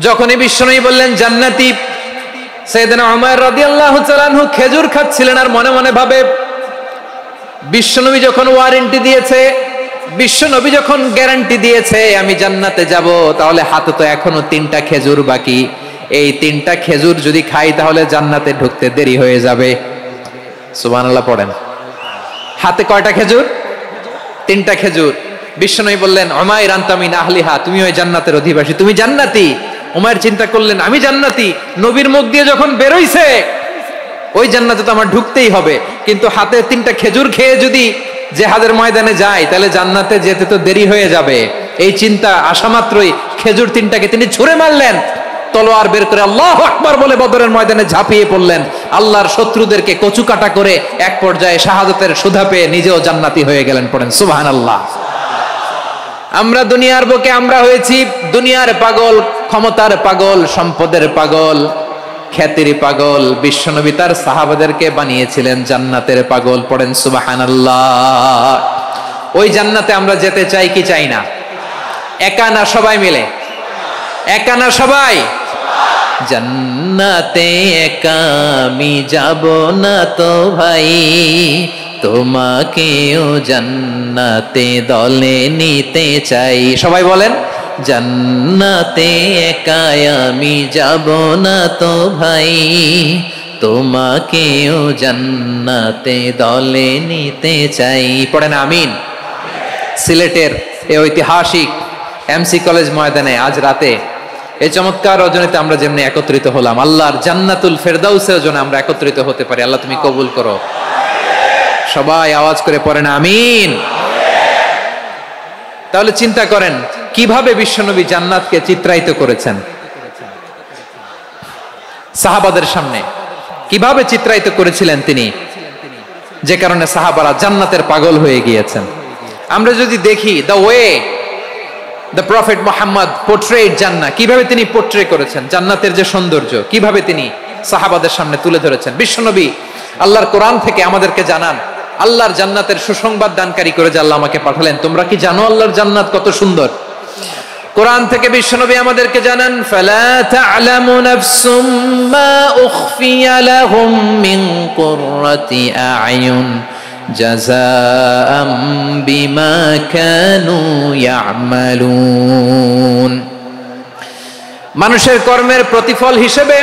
যখনই বিশ্বনবী বললেন জান্নাতি, সাইয়েদনা উমার রাদিয়াল্লাহু তাআলা আনহু খেজুর খাচ্ছিলেন আর মনে মনে ভাবে, বিশ্বনবী যখন ওয়ারেন্টি দিয়েছে, বিশ্বনবী যখন গ্যারান্টি দিয়েছে আমি জান্নাতে যাব, তাহলে হাতে তো এখনো 3টা খেজুর বাকি। এই 3টা খেজুর যদি খাই তাহলে জান্নাতে ঢুকতে দেরি হয়ে যাবে। সুবহানাল্লাহ পড়েন। হাতে কয়টা খেজুর? 3টা খেজুর। বিশ্বনবী বললেন উমাইর আনতা মিন আহলিহা, তুমি ওই জান্নাতের অধিবাসী, তুমি জান্নাতি। উমাইর চিন্তা করলেন আমি জান্নাতি, নবীর মুখ দিয়ে যখন বের হইছে ওই জান্নাতে তো আমার ঢুকতেই হবে, কিন্তু হাতে 3টা খেজুর খেয়ে যদি জিহাদের ময়দানে যাই তাহলে জান্নাতে যেতে তো দেরি হয়ে যাবে। এই চিন্তা আসা মাত্রই খেজুর 3টাকে তিনি ছুঁড়ে মারলেন, তলোয়ার বের করে আল্লাহু আকবার বলে বদরের ময়দানে ঝাঁপিয়ে পড়লেন। আল্লাহর শত্রুদেরকে কচু কাটা করে এক পর্যায়ে শাহাদাতের সুধা পেয়ে নিজেও জান্নাতি হয়ে গেলেন। পড়েন সুবহানাল্লাহ। আমরা দুনিয়ার বুকে আমরা হয়েছি দুনিয়ার পাগল, ক্ষমতার পাগল, সম্পদের পাগল, খ্যাতির পাগল। বিশ্বনবী তার সাহাবাদেরকে বানিয়েছিলেন জান্নাতের পাগল। পড়েন সুবহানাল্লাহ। ওই জান্নাতে আমরা যেতে চাই কি চাই না? একা না সবাই মিলে? একা না সবাই? জান্নাতে একা আমি যাব না তো ভাই, তোমাকেও জান্নাতে দলে নিতে চাই। সবাই বলেন জান্নাতে একা আমি যাব না তো ভাই, তোমাকেও জান্নাতে দলে নিতে চাই। পড়েন আমিন। সিলেটের এই ঐতিহাসিক এমসি কলেজ ময়দানে আজ রাতে এই চমৎকার রজনীতে আমরা যেমনি একত্রিত হলাম, আল্লাহর জান্নাতুল ফেরদাউসের জন্য আমরা একত্রিত হতে পারি। আল্লাহ তুমি কবুল করো। সবাই আওয়াজ করে পড়েন আমিন। তাহলে চিন্তা করেন কিভাবে বিশ্বনবী জান্নাতকে চিত্রায়িত করেছেন সাহাবাদের সামনে, কিভাবে চিত্রায়িত করেছিলেন তিনি, যে কারণে সাহাবারা জান্নাতের পাগল হয়ে গিয়েছেন। আমরা যদি দেখি the way the prophet Muhammad portrait জান্নাত, কিভাবে তিনি পোর্ট্রে করেছেন জান্নাতের যে সৌন্দর্য, কিভাবে তিনি সাহাবাদের সামনে তুলে ধরেছেন। বিশ্বনবী আল্লাহর কোরআন থেকে আমাদেরকে জানান আল্লাহর জান্নাতের সুসংবাদ দানকারী করে যে আল্লাহ আমাকে পাঠালেন। তোমরা কি জানো আল্লাহর জান্নাত কত সুন্দর? কোরআন থেকে বিশ্বনবী আমাদেরকে জানান ফালা তা'লামু নাফসুম মা উখফিয়া লাহুম মিন কুররাতি আ'য়ুন জাযাআম বিমা কানু ইয়া'মালুন। মানুষের কর্মের প্রতিফল হিসেবে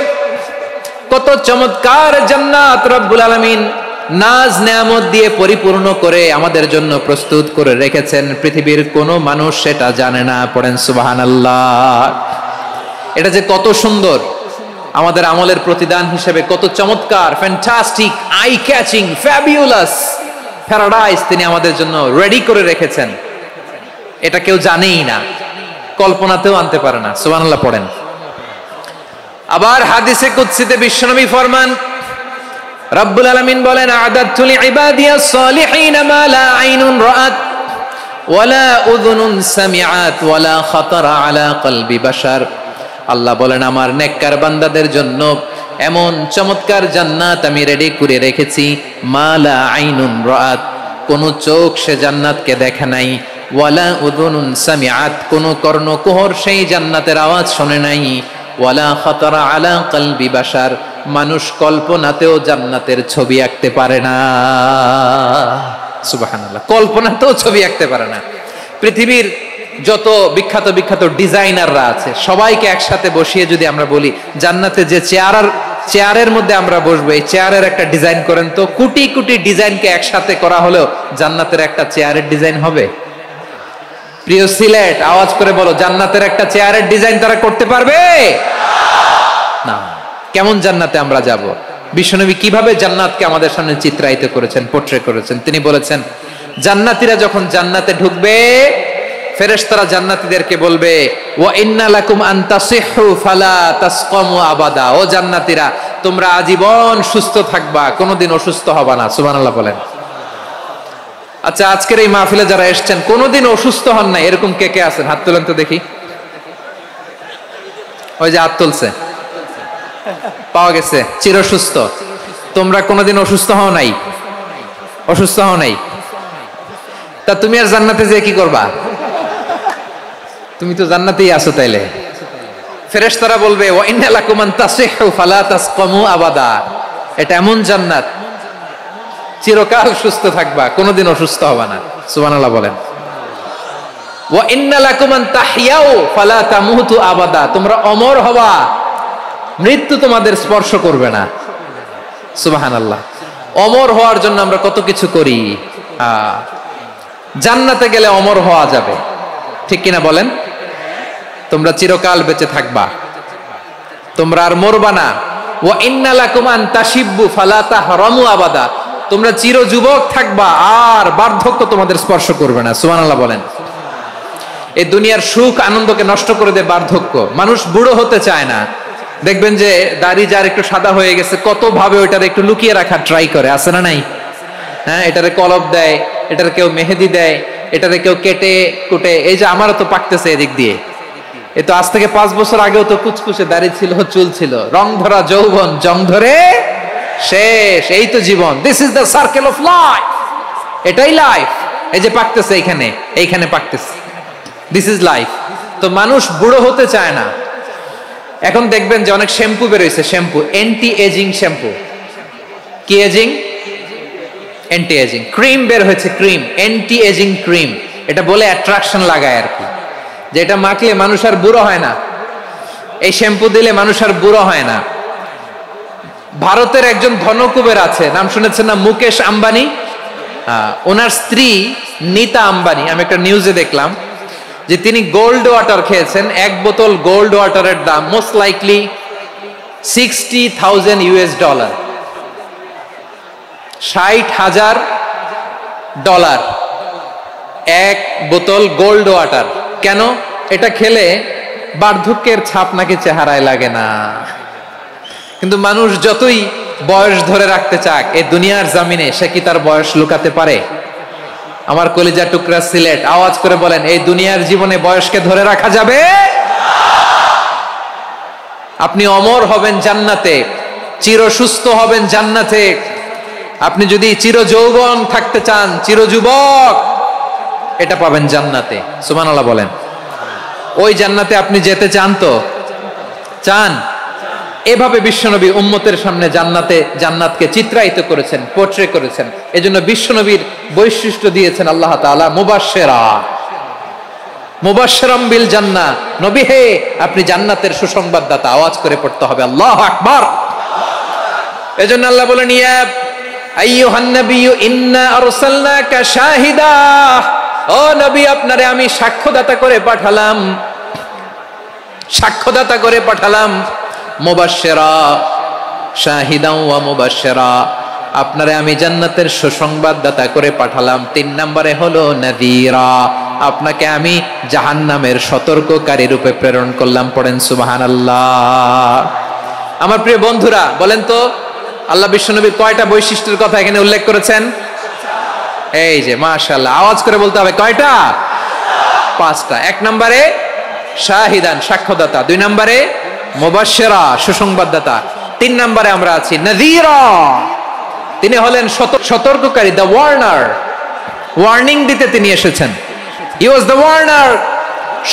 কত চমৎকার জান্নাত রব্বুল আলামিন নাজ নেয়ামত দিয়ে পরিপূর্ণ করে আমাদের জন্য প্রস্তুত করে রেখেছেন। পৃথিবীর কোনো মানুষ সেটা জানে না। পড়েন সুবহানাল্লাহ। এটা যে কত সুন্দর, আমাদের আমলের প্রতিদান হিসেবে কত চমৎকার, fantastic, eye catching, fabulous paradise তিনি আমাদের জন্য রেডি করে রেখেছেন। এটা কেউ জানেই না, কল্পনাতেও আনতে পারে না। সুবহানাল্লাহ পড়েন। আবার হাদিসে কুদসিতে বিশ্বনবী ফরমান, রব্বুল আলামিন বলেন আ'দাতু লিইবাদিয়াস সালিহিন মা লা আইনুন রাআত ওয়ালা উযুনুন সামিআত ওয়ালা খাতারা আলা কলবি বাশার। আল্লাহ বলেন আমার নেককার বান্দাদের জন্য এমন চমৎকার জান্নাত আমি রেডি করে রেখেছি, মা লা আইনুন রাআত, কোন চোখ সে জান্নাতকে দেখে নাই, ওয়ালা উযুনুন সামিআত, কোন কর্ণকুহর সেই জান্নাতের আওয়াজ শুনে নাই, ওয়ালা খাতারা আলা কলবি বাশার, মানুষ কল্পনাতেও জান্নাতের ছবি আঁকতে পারে না। সুবহানাল্লাহ, কল্পনাতেও ছবি আঁকতে পারে না। পৃথিবীর যত বিখ্যাত বিখ্যাত ডিজাইনাররা আছে সবাইকে একসাথে বসিয়ে যদি আমরা বলি জান্নাতে যে চেয়ারের মধ্যে আমরা বসবো, এই চেয়ারের একটা ডিজাইন করেন তো, কোটি কোটি ডিজাইনকে একসাথে করা হলেও জান্নাতের একটা চেয়ারের ডিজাইন হবে? প্রিয় সিলেট আওয়াজ করে বলো, জান্নাতের একটা চেয়ারের ডিজাইন তারা করতে পারবে না। কেমন জান্নাতে আমরা যাব? বিশ্বনবী কিভাবে জান্নাতকে আমাদের সামনে চিত্রায়িত করেছেন, পোর্ট্রে করেছেন। তিনি বলেছেন জান্নাতীরা যখন জান্নাতে ঢুকবে ফেরেশতারা জান্নাতীদেরকে বলবে ওয়া ইন্না লাকুম আন তাসিহু ফালা তাসকামু আবাদা, ও জান্নাতীরা তোমরা আজীবন সুস্থ থাকবা, কোনোদিন অসুস্থ হবা না। সুবহানাল্লাহ বলেন। আচ্ছা, আজকের এই মাহফিলে যারা এসেছেন কোনোদিন অসুস্থ হন না এরকম কে কে আছেন? হাত তোলেন তো দেখি। ওই যে হাত তুলছে, পাওয়া গেছে, চিরসুস্থ। তোমরা কোনোদিন অসুস্থ হও নাই? অসুস্থ হও নাই? তা তুমি আর জান্নাতে যে কি করবা? তুমি তো জান্নাতেই আছো তাইলে। ফেরেশতারা বলবে ওয়া ইন্না লাকুম আন তাসিহু ফালা তাসকামু আবাদা। এটা এমন জান্নাত চিরকাল সুস্থ থাকবা, কোনোদিন অসুস্থ হবা না। সুবহানাল্লাহ বলেন। ওয়া ইন্না লাকুম আন তাহইয়াউ ফালা তামুতু আবাদা। তোমরা অমর হবা, মৃত্যু তোমাদের স্পর্শ করবে না। সুবহানাল্লাহ। অমর হওয়ার জন্য আমরা কত কিছু করি। জান্নাতে গেলে অমর হওয়া যাবে, ঠিক কিনা বলেন? তোমরা চিরকাল বেঁচে থাকবা, তোমরা আর মরবা না। ওয়া ইন্না লাকুম আন তাশিব্বু ফালা তাহরামু আবাদা। তোমরা চির যুবক থাকবা, আর বার্ধক্য তোমাদের স্পর্শ করবে না। সুবহানাল্লাহ বলেন। এই দুনিয়ার সুখ আনন্দকে নষ্ট করে দেয় বার্ধক্য। মানুষ বুড়ো হতে চায় না। দেখবেন যে দাড়ি যার একটু সাদা হয়ে গেছে কত ভাবে ওইটার একটু লুকিয়ে রাখার ট্রাই করে, আছে না নাই? হ্যাঁ, এটারে কলব দেয়, এটার কেউ মেহেদি দেয়, এটারে কেউ কেটে কুটে। এই যে আমারও তো পাকতেছে এদিক দিয়ে, এ তো আজ থেকে 5 বছর আগেও তো কুচকুচে দাড়ি ছিল, চুল ছিল, রং ধরা যৌবন, জং ধরে শেষ। এই তো জীবন। This is the circle of life. এটাই লাইফ। এই যে পাকতেছে এইখানে, এইখানে পাকতেছে, দিস ইজ লাইফ। তো মানুষ বুড়ো হতে চায় না। এখন দেখবেন যে অনেক শ্যাম্পু বেরোইছে, শ্যাম্পু অ্যান্টি এজিং শ্যাম্পু। কি এজিং? Anti ageing. ক্রিম বের হয়েছে, ক্রিম, অ্যান্টি এজিং ক্রিম। এটা বলে অ্যাট্রাকশন লাগায় আর কি, যে এটা মাখলে মানুষ আর বুড়ো হয় না, এই শ্যাম্পু দিলে মানুষ আর বুড়ো হয় না। ভারতের একজন ধনকুবের আছে, নাম শুনেছেন না? মুকেশ আম্বানি। ওনার স্ত্রী নীতা আম্বানি, আমি একটা নিউজে দেখলাম যে তিনি গোল্ড ওয়াটার খেয়েছেন। 1 বোতল গোল্ড ওয়াটারের দাম মোস্ট লাইকলি $60,000 $60,000 1 বোতল গোল্ড ওয়াটার। কেন? এটা খেলে বার্ধক্যের ছাপ নাকি চেহারায় লাগে না। কিন্তু মানুষ যতই বয়স ধরে রাখতে চাক এই দুনিয়ার জামিনে, সে কি তার বয়স লুকাতে পারে? আমার কলিজা টুকরা সিলেট, আওয়াজ করে বলেন, এই দুনিয়ার জীবনে বয়সকে ধরে রাখা যাবে? আপনি অমর হবেন জান্নাতে, চির সুস্থ হবেন জান্নাতে। আপনি যদি চির যৌবন থাকতে চান, চির যুবক, এটা পাবেন জান্নাতে। সুবহানাল্লাহ বলেন। ওই জান্নাতে আপনি যেতে চান তো? চান? এভাবে বিশ্বনবী উম্মতের সামনে জান্নাতকে চিত্রায়িত করেছেন, পোর্ট্রে করেছেন। এজন্য বিশ্বনবীর বৈশিষ্ট্য দিয়েছেন আল্লাহ তাআলা মুবাশশিরাম বিল জান্নাহ। নবী হে, আপনি জান্নাতের সুসংবাদদাতা। আওয়াজ করে পড়তে হবে আল্লাহু আকবার। এজন্য আল্লাহ বলেন, ইয়া আইয়ুহান নাবিয়্যু ইন্না আরসালনাকা শাহিদা। ও নবী, আপনারে আমি সাক্ষ্যদাতা করে পাঠালাম, সাক্ষ্যদাতা করে পাঠালাম। মুবাশশিরা, শাহিদাও ওয়া মুবাশশিরা, আপনারে আমি জান্নাতের সুসংবাদদাতা করে পাঠালাম। 3 নম্বরে হলো নাযীরা, আপনাকে আমি জাহান্নামের সতর্ককারী রূপে প্রেরণ করলাম। পড়েন সুবহানাল্লাহ। আমার প্রিয় বন্ধুরা, বলেন তো আল্লাহ বিশ্বনবীর কয়টা বৈশিষ্ট্যের কথা এখানে উল্লেখ করেছেন? এই যে মাশাআল্লাহ, আওয়াজ করে বলতে হবে, কয়টা? 5টা। 1 নম্বরে শাহিদান, সাক্ষ্যদাতা। 2 নম্বরে মুবাশশিরা, সুসংবাদদাতা। 3 নম্বরে আমরা আছি নাযীরা, তিনি হলেন সতর্ককারী, দ্য ওয়ার্নার। ওয়ার্নিং দিতে তিনি এসেছেন। হি ওয়াজ দ্য ওয়ার্নার,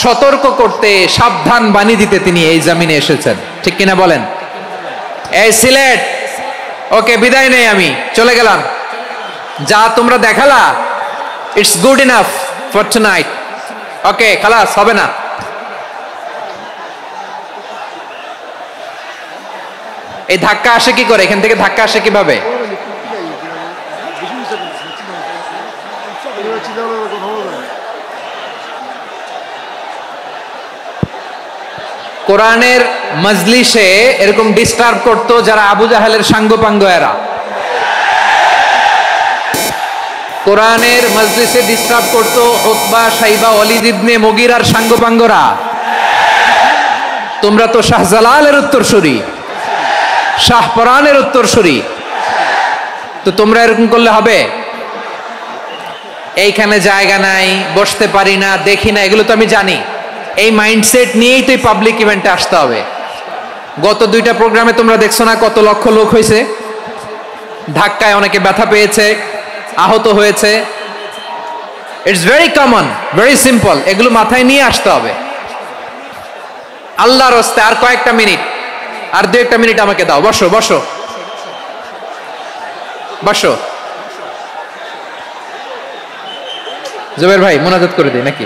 সতর্ক করতে, সাবধান বাণী দিতে তিনি এই জমিনে এসেছেন। ঠিক কিনা বলেন? এই সিলেট, ওকে, বিদায় নেই, আমি চলে গেলাম। যা তোমরা দেখালা, it's good enough for tonight. Okay, খালাস, হবে না। এই ধাক্কা আসে কি করে? এখান থেকে ধাক্কা আসে কিভাবে? কোরআনের মজলিসে এরকম ডিস্টার্ব করতো যারা আবু জাহেলের সাঙ্গপাঙ্গ এরা। কোরআনের মজলিসে ডিস্টার্ব করতো উতবা, শাইবা, ওয়ালিদ ইবনে মুগীরার সাঙ্গপাঙ্গরা। তোমরা তো শাহজালালের উত্তরসূরি, শাহপরানের উত্তরসূরি, তো তোমরা এরকম করলে হবে? এইখানে জায়গা নাই, বসতে পারি না, দেখি না, এগুলো তো আমি জানি। এই মাইন্ডসেট নিয়েই তো পাবলিক ইভেন্টে আসতে হবে। গত 2টা প্রোগ্রামে তোমরা দেখছো না কত লক্ষ লোক হয়েছে, ধাক্কায় অনেকে ব্যথা পেয়েছে, আহত হয়েছে। It's very common, very simple. এগুলো মাথায় নিয়ে আসতে হবে। আল্লাহর রাস্তায় আর কয়েকটা মিনিট, আর 2-1 মিনিট আমাকে দাও। বসো বসো বসো। জুবের ভাই মোনাজাত করে দিই নাকি?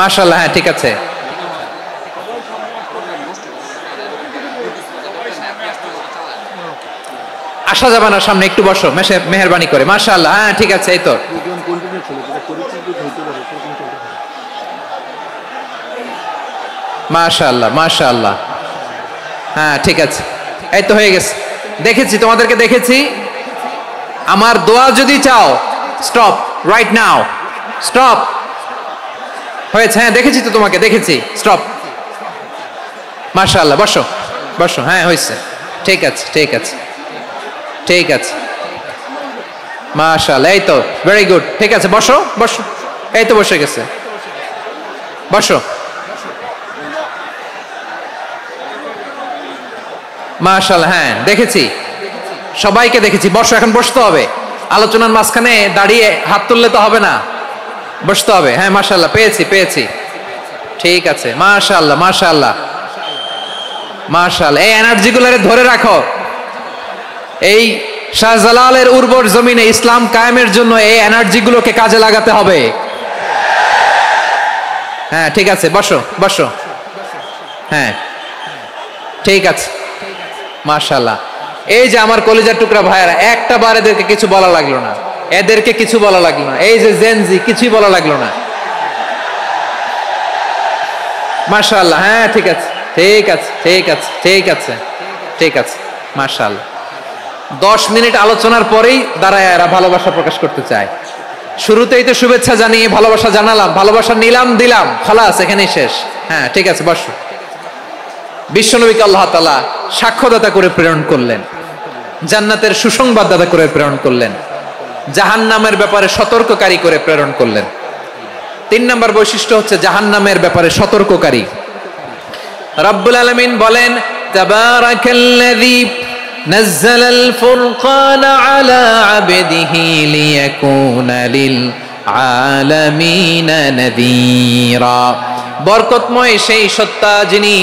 মাশাআল্লাহ, হ্যাঁ ঠিক আছে। আসা যাবে না সামনে, একটু বসো মেহেরবানি করে। মাশাআল্লাহ, হ্যাঁ ঠিক আছে। এই তো মাশাআল্লাহ মাশাআল্লাহ, হ্যাঁ ঠিক আছে। এই তো হয়ে গেছে, দেখেছি তোমাদেরকে, দেখেছি। আমার দোয়া যদি চাও, স্টপ রাইট নাও, স্টপ। হয়েছে, হ্যাঁ দেখেছি তো তোমাকে, দেখেছি, স্টপ। মাশাআল্লাহ, বসো বসো, হ্যাঁ হয়েছে, ঠিক আছে ঠিক আছে ঠিক আছে। মাশাআল্লাহ, এই তো ভেরি গুড, ঠিক আছে। বসো বসো, এই তো বসে গেছে, বসো। মাশাআল্লাহ, হ্যাঁ দেখেছি, সবাইকে দেখেছি। বসো, এখন বসতে হবে। আলোচনার মাঝখানে দাঁড়িয়ে হাত তুললে তো হবে না, বসতে হবে। হ্যাঁ মাশাআল্লাহ, পেয়েছি পেয়েছি, ঠিক আছে। মাশাআল্লাহ মাশাআল্লাহ মাশাআল্লাহ, এই এনার্জি গুলারে ধরে রাখো। এই শাহজালালের উর্বর জমিনে ইসলাম কায়েমের জন্য এই এনার্জি গুলোকে কাজে লাগাতে হবে। হ্যাঁ ঠিক আছে, বসো বসো, হ্যাঁ ঠিক আছে। মাশাআল্লাহ, এই যে আমার কলিজার টুকরা ভাইয়েরা, একটা বার এদেরকে কিছু বলা লাগলো না, এদেরকে কিছু বলা লাগলো না। এই যে জেনজি, কিছুই বলা লাগলো না। মাশাআল্লাহ, হ্যাঁ ঠিক আছে ঠিক আছে ঠিক আছে ঠিক আছে ঠিক আছে। মাশাআল্লাহ, 10 মিনিট আলোচনার পরেই দাঁড়ায় এরা ভালোবাসা প্রকাশ করতে চায়। শুরুতেই তো শুভেচ্ছা জানিয়ে ভালোবাসা জানালাম, ভালোবাসা নিলাম, দিলাম, খালাস, এখানেই শেষ। হ্যাঁ ঠিক আছে, বসো। বিশ্বনবীকে আল্লাহ তাআলা সাক্ষ্যদাতা করে প্রেরণ করলেন, জান্নাতের সুসংবাদদাতা করে প্রেরণ করলেন, জাহান্নামের ব্যাপারে সতর্ককারী করে প্রেরণ করলেন। 3 নম্বর বৈশিষ্ট্য হচ্ছে জাহান্নামের ব্যাপারে সতর্ককারী। রব্বুল আলামিন বলেন, তাবারাকাল্লাযী নাযালাল ফুরকানা আলা আবদিহি লিয়াকুনা লিল আলামিনা নাযীরা। বরকতময় সেই সত্তা যিনি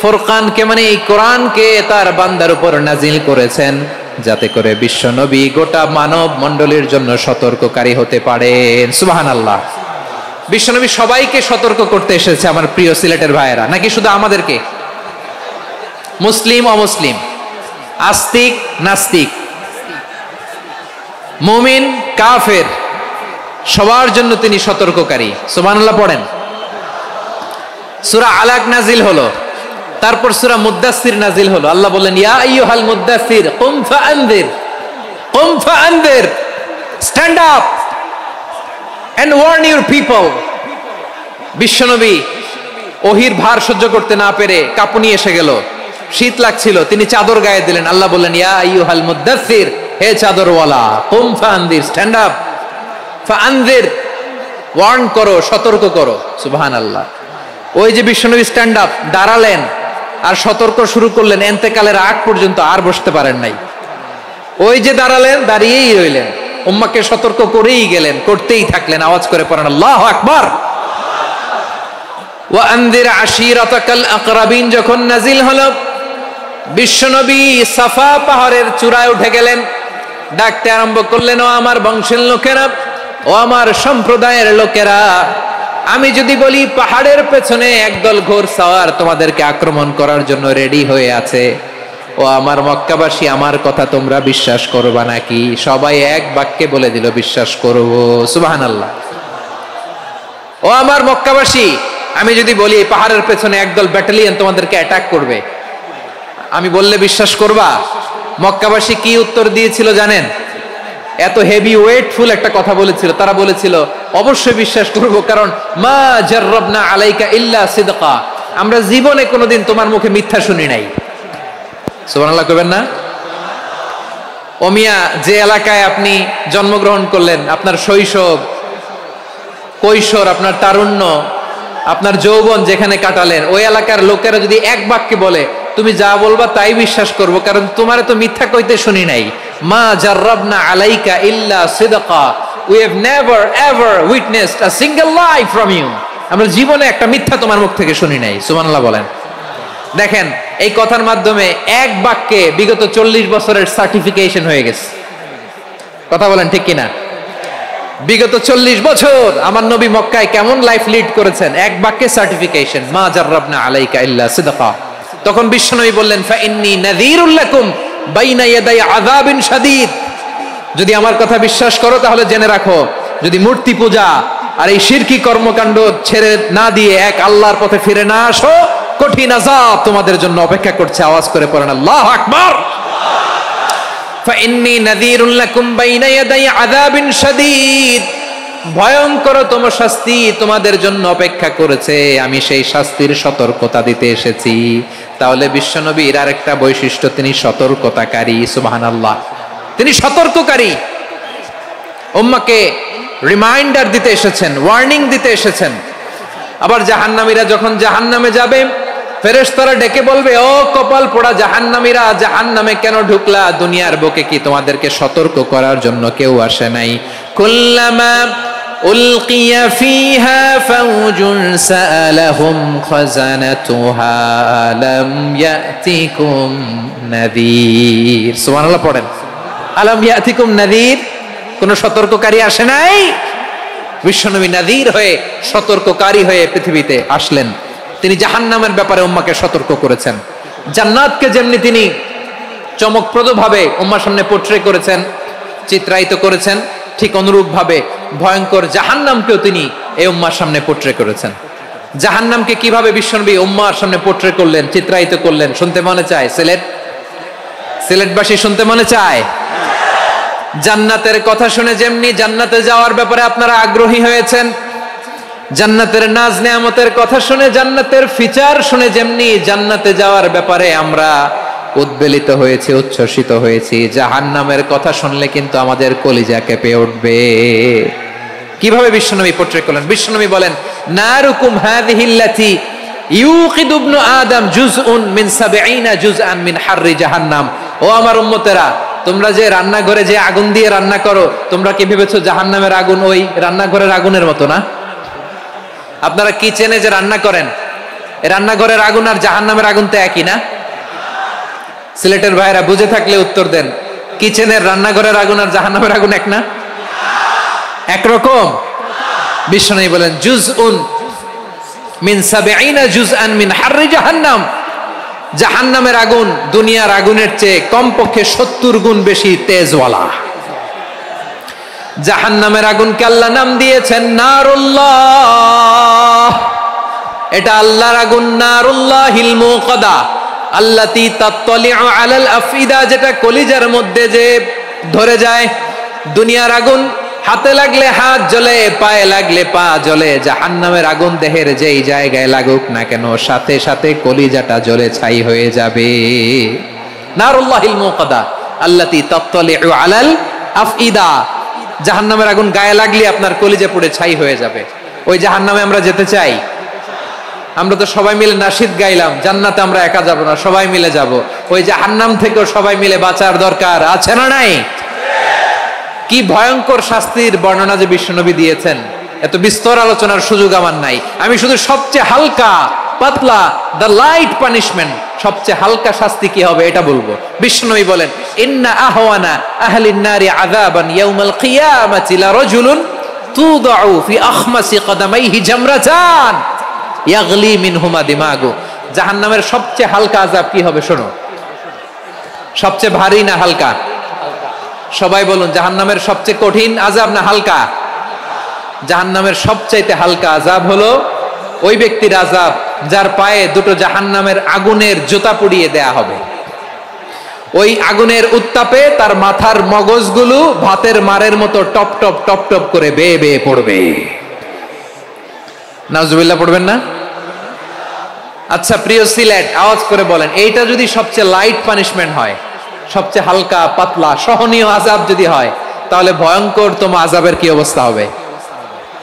ফুরকানকে, মানে এই কোরআনকে তার বান্দার উপর নাজিল করেছেন, যাতে করে বিশ্ব নবী গোটা মানব মণ্ডলীর জন্য সতর্ককারী হতে পারেন। সুবহানাল্লাহ। বিশ্বনবী সবাইকে সতর্ক করতে এসেছে, আমার প্রিয় সিলেটের ভাইয়েরা, নাকি শুধু আমাদেরকে? মুসলিম অমুসলিম, আস্তিক নাস্তিক, মুমিন কাফের, সবার জন্য তিনি সতর্ককারী। সুবহানাল্লাহ পড়েন। সূরা আলাক নাজিল হলো, তারপর সূরা মুদ্দাসসির নাজিল হলো। আল্লাহ বলেন, ইয়া আইয়ুহাল মুদ্দাসসির কুম ফাআনযির, কুম ফাআনযির, stand up and warn your people. বিশ্বনবী ওহির ভার সহ্য করতে না পেরে কাঁপুনি এসে গেল, শীত লাগছিল, তিনি চাদর গায়ে দিলেন। আল্লাহ বললেন, ইয়া আইয়ুহাল মুদ্দাসসির, হে চাদরওয়ালা, কুম ফাআনযির, স্ট্যান্ড আপ, ফাআনযির, ওয়ার্ন করো, সতর্ক করো। সুবহানাল্লাহ। ওই যে বিশ্বনবী স্ট্যান্ড আপ, দাঁড়ালেন আর সতর্ক শুরু করলেন, এন্তেকালের আগ পর্যন্ত আর বসতে পারেন নাই। ওই যে দাঁড়ালেন, দাঁড়িয়েই রইলেন, উম্মাকে সতর্ক করেই গেলেন, করতেই থাকলেন। আওয়াজ করে পড়েন আল্লাহু আকবার। ওয়া আনযির আশীরাতাকাল আকরাবিন যখন নাজিল হলো, বিশ্বনবী সাফা পাহাড়ের চূড়ায় উঠে গেলেন, ডাকতে আরম্ভ করলেন, ও আমার বংশের লোকেরা, ও আমার সম্প্রদায়ের লোকেরা, আমি যদি বলি পাহাড়ের পেছনে একদল ঘোড়সাওয়ার তোমাদেরকে আক্রমণ করার জন্য রেডি হয়ে আছে, ও আমার মক্কাবাসী, আমার কথা তোমরা বিশ্বাস করবা নাকি? সবাই এক বাক্যে বলে দিল, বিশ্বাস করব। সুবহানাল্লাহ। ও আমার মক্কাবাসী, আমি যদি বলি পাহাড়ের পেছনে একদল ব্যাটালিয়ন তোমাদেরকে অ্যাটাক করবে, আমি বললে বিশ্বাস করবা? মক্কাবাসী কি উত্তর দিয়েছিল জানেন? এত হেভি ওয়েটফুল একটা কথা বলেছিল। তারা বলেছিল, অবশ্যই বিশ্বাস করব, কারণ মা জাররাবনা আলাইকা ইল্লা সিদকা, আমরা জীবনে কোনোদিন তোমার মুখে মিথ্যা শুনি নাই। সুবহানাল্লাহ কইবেন না? ও মিয়া, যে এলাকায় আপনি জন্মগ্রহণ করলেন, আপনার শৈশব, কৈশোর, আপনার তারুণ্য, আপনার যৌবন যেখানে কাটালেন, ওই এলাকার লোকেরা যদি এক বাক্যে বলে তুমি যা বলবা তাই বিশ্বাস করব, কারণ তোমারে তো মিথ্যা কইতে শুনি নাই। মা জাররাবনা আলাইকা ইল্লা সিদকা, we have never ever witnessed a single lie from you. আমরা জীবনে একটা মিথ্যা তোমার মুখ থেকে শুনি নাই। সুবহানাল্লাহ বলেন। দেখেন, এই কথার মাধ্যমে এক বাক্যে বিগত 40 বছরের সার্টিফিকেশন হয়ে গেছে। কথা বলেন ঠিক কিনা? বিগত 40 বছর আমার নবী মক্কায় কেমন লাইফ লিড করেছেন, এক বাক্যে সার্টিফিকেশন, মা জাররাবনা আলাইকা ইল্লা সিদকা। তখন বিশ্বনবী বললেন, ফা ইন্নী নাযীরুল লাকুম বাইনা ইয়াদাই আযাবিন শাদীদ। যদি আমার কথা বিশ্বাস করো তাহলে জেনে রাখো, যদি মূর্তি পূজা আর এই শিরকি কর্মকাণ্ড ছেড়ে না দিয়ে এক আল্লাহর পথে ফিরে না আসো, কঠিন আযাব তোমাদের জন্য অপেক্ষা করছে। আওয়াজ করে পড়েন আল্লাহু আকবার। ফাইন্নী নাযীরুল লাকুম বাইনা ইয়াদাই আযাবিন শাদীদ, ভয়ঙ্করতম শাস্তি তোমাদের জন্য অপেক্ষা করেছে, আমি সেই শাস্তির সতর্কতা দিতে এসেছি। তাহলে বিশ্বনবীর আরেকটা বৈশিষ্ট্য, তিনি সতর্কতাকারী। সুবহানাল্লাহ, তিনি সতর্ককারী। উম্মাহকে রিমাইন্ডার দিতে এসেছেন, ওয়ার্নিং দিতে এসেছেন। আবার জাহান্নামীরা যখন জাহান্নামে যাবে, ফেরেশতারা ডেকে বলবে, ও কপাল পোড়া জাহান্নামীরা, জাহান্নামে কেন ঢুকলা? দুনিয়ার বুকে কি তোমাদেরকে সতর্ক করার জন্য কেউ আসে নাই? কুল্লামা উলকিয়া ফিহা ফাওজুন সাআলাহুম খাযানাতুহা আলাম ইয়াতিকুম নাযীর। সুবহানাল্লাহ পড়েন। আলাম ইয়াতিকুম নাযীর, কোন সতর্ককারী আসে নাই? বিশ্বনবী নাযীর হয়ে, সতর্ককারী হয়ে পৃথিবীতে আসলেন। তিনি জাহান্নামের ব্যাপারে উম্মাহকে সতর্ক করেছেন। জান্নাতকে যেমনি তিনি চমকপ্রদভাবে উম্মাহর সামনে পোট্রে করেছেন, চিত্রায়িত করেছেন, ঠিক অনুরূপ ভাবে ভয়ঙ্কর জাহান্নামকেও তিনি এই উম্মাহর সামনে পোট্রে করেছেন। জাহান্নামকে কিভাবে বিশ্বনবী উম্মাহর সামনে পোট্রে করলেন, চিত্রায়িত করলেন, শুনতে মনে চায়? সিলেটবাসী শুনতে মনে চায়? জান্নাতের কথা শুনে যেমনি জান্নাতে যাওয়ার ব্যাপারে আপনারা আগ্রহী হয়েছেন, জান্নাতের নাজ নেয়ামতের কথা শুনে, জান্নাতের ফিচার শুনে যেমনি জান্নাতে যাওয়ার ব্যাপারে আমরা উদ্বেলিত হয়েছি, উচ্ছ্বসিত হয়েছি, জাহান্নামের কথা শুনলে কিন্তু আমাদের কলিজা কেঁপে উঠবে। কিভাবে বিশ্বনবী পোট্রে করলেন? বিশ্বনবী বলেন, নারুকুম হাযিহিল্লাতী ইউকিদু ইবনু আদম জুজউন মিন ৭০ জুজআন মিন হাররি জাহান্নাম। ও আমার উম্মতেরা, তোমরা যে রান্নাঘরে যে আগুন দিয়ে রান্না করো, তোমরা কি ভেবেছো জাহান্নামের আগুন ওই রান্নাঘরের আগুনের মতো না? আপনারা কিচেনে যে রান্না করেন, রান্নাঘরের আগুন আর জাহান্নামের আগুন তো একই না? সিলেটের ভাইরা বুঝে থাকলে উত্তর দেন, কিচেনের রান্নাঘরের আগুন আর জাহান্নামের আগুন এক না? একরকম? বিশ্বনবী বলেন, জুজউন মিন ৭০ জুজআন মিন হাররি জাহান্নাম। জাহান্নামের আগুন দুনিয়ার আগুনের চেয়ে কমপক্ষে ৭০ গুণ বেশি তেজওয়ালা। জাহান্নামের আগুনকে আল্লাহ নাম দিয়েছেন নারুল্লাহ। এটা আল্লাহর আগুন, নারুল্লাহিল মুকাদা আল্লাতী তাত্তালিউ আলাল আফইদা, যেটা কলিজার মধ্যে যে ধরে যায়। দুনিয়ার আগুন হাতে লাগলে হাত জ্বলে, পায়ে লাগলে পা জ্বলে। জাহান্নামের আগুন দেহের যেই জায়গায় লাগুক না কেন, সাথে সাথে কলিজাটা জ্বলে ছাই হয়ে যাবে। নারুল্লাহিল মুকাদা আল্লাতী তাত্তালিউ আলাল আফইদা, জাহান্নামের আগুন গায়ে লাগলে আপনার কলিজা পুড়ে ছাই হয়ে যাবে। ওই জাহান্নামে আমরা যেতে চাই? আমরা তো সবাই মিলে নাশিদ গাইলাম, জান্নাতে আমরা একা যাব না, সবাই মিলে যাব। ওই জাহান্নাম থেকেও সবাই মিলে বাঁচার দরকার আছে না নাই? কি ভয়ঙ্কর শাস্তির বর্ণনা যে বিশ্বনবী দিয়েছেন, এত বিস্তর আলোচনার সুযোগ আমার নাই। আমি শুধু সবচেয়ে হালকা পাতলা, দ্য লাইট পানিশমেন্ট, সবচেয়ে হালকা শাস্তি কি হবে এটা বলবো। বিশ্বনবী বলেন, ইন্না আহওয়ানা আহলিন নারি আযাবান ইয়াউমাল কিয়ামাতি লা রাজুলুন তুদাউ ফি আখমাসি কদামাইহি জামরাতান ইয়াগলি মিনহুমা দিমাগু। জাহান্নামের সবচেয়ে হালকা আযাব কি হবে শোনো। সবচেয়ে ভারী না হালকা? সবাই বলুন, জাহান্নামের সবচেয়ে কঠিন আযাব না হালকা? জাহান্নামের সবচাইতে হালকা আযাব হলো ওই ব্যক্তির আযাব যার পায়ে দুটো জাহান্নামের আগুনের জুতা পুড়িয়ে দেয়া হবে। ওই আগুনের উত্তাপে তার মাথার মগজগুলো ভাতের মারের মতো টপ টপ টপ টপ করে বেয়ে বেয়ে পড়বে। নাউজুবিল্লাহ পড়বেন না? আচ্ছা প্রিয় সিলেট, আওয়াজ করে বলেন, এইটা যদি সবচেয়ে লাইট পানিশমেন্ট হয়, সবচেয়ে হালকা পাতলা সহনীয় আযাব যদি হয়, তাহলে ভয়ঙ্কর তোমা আযাবের কি অবস্থা হবে?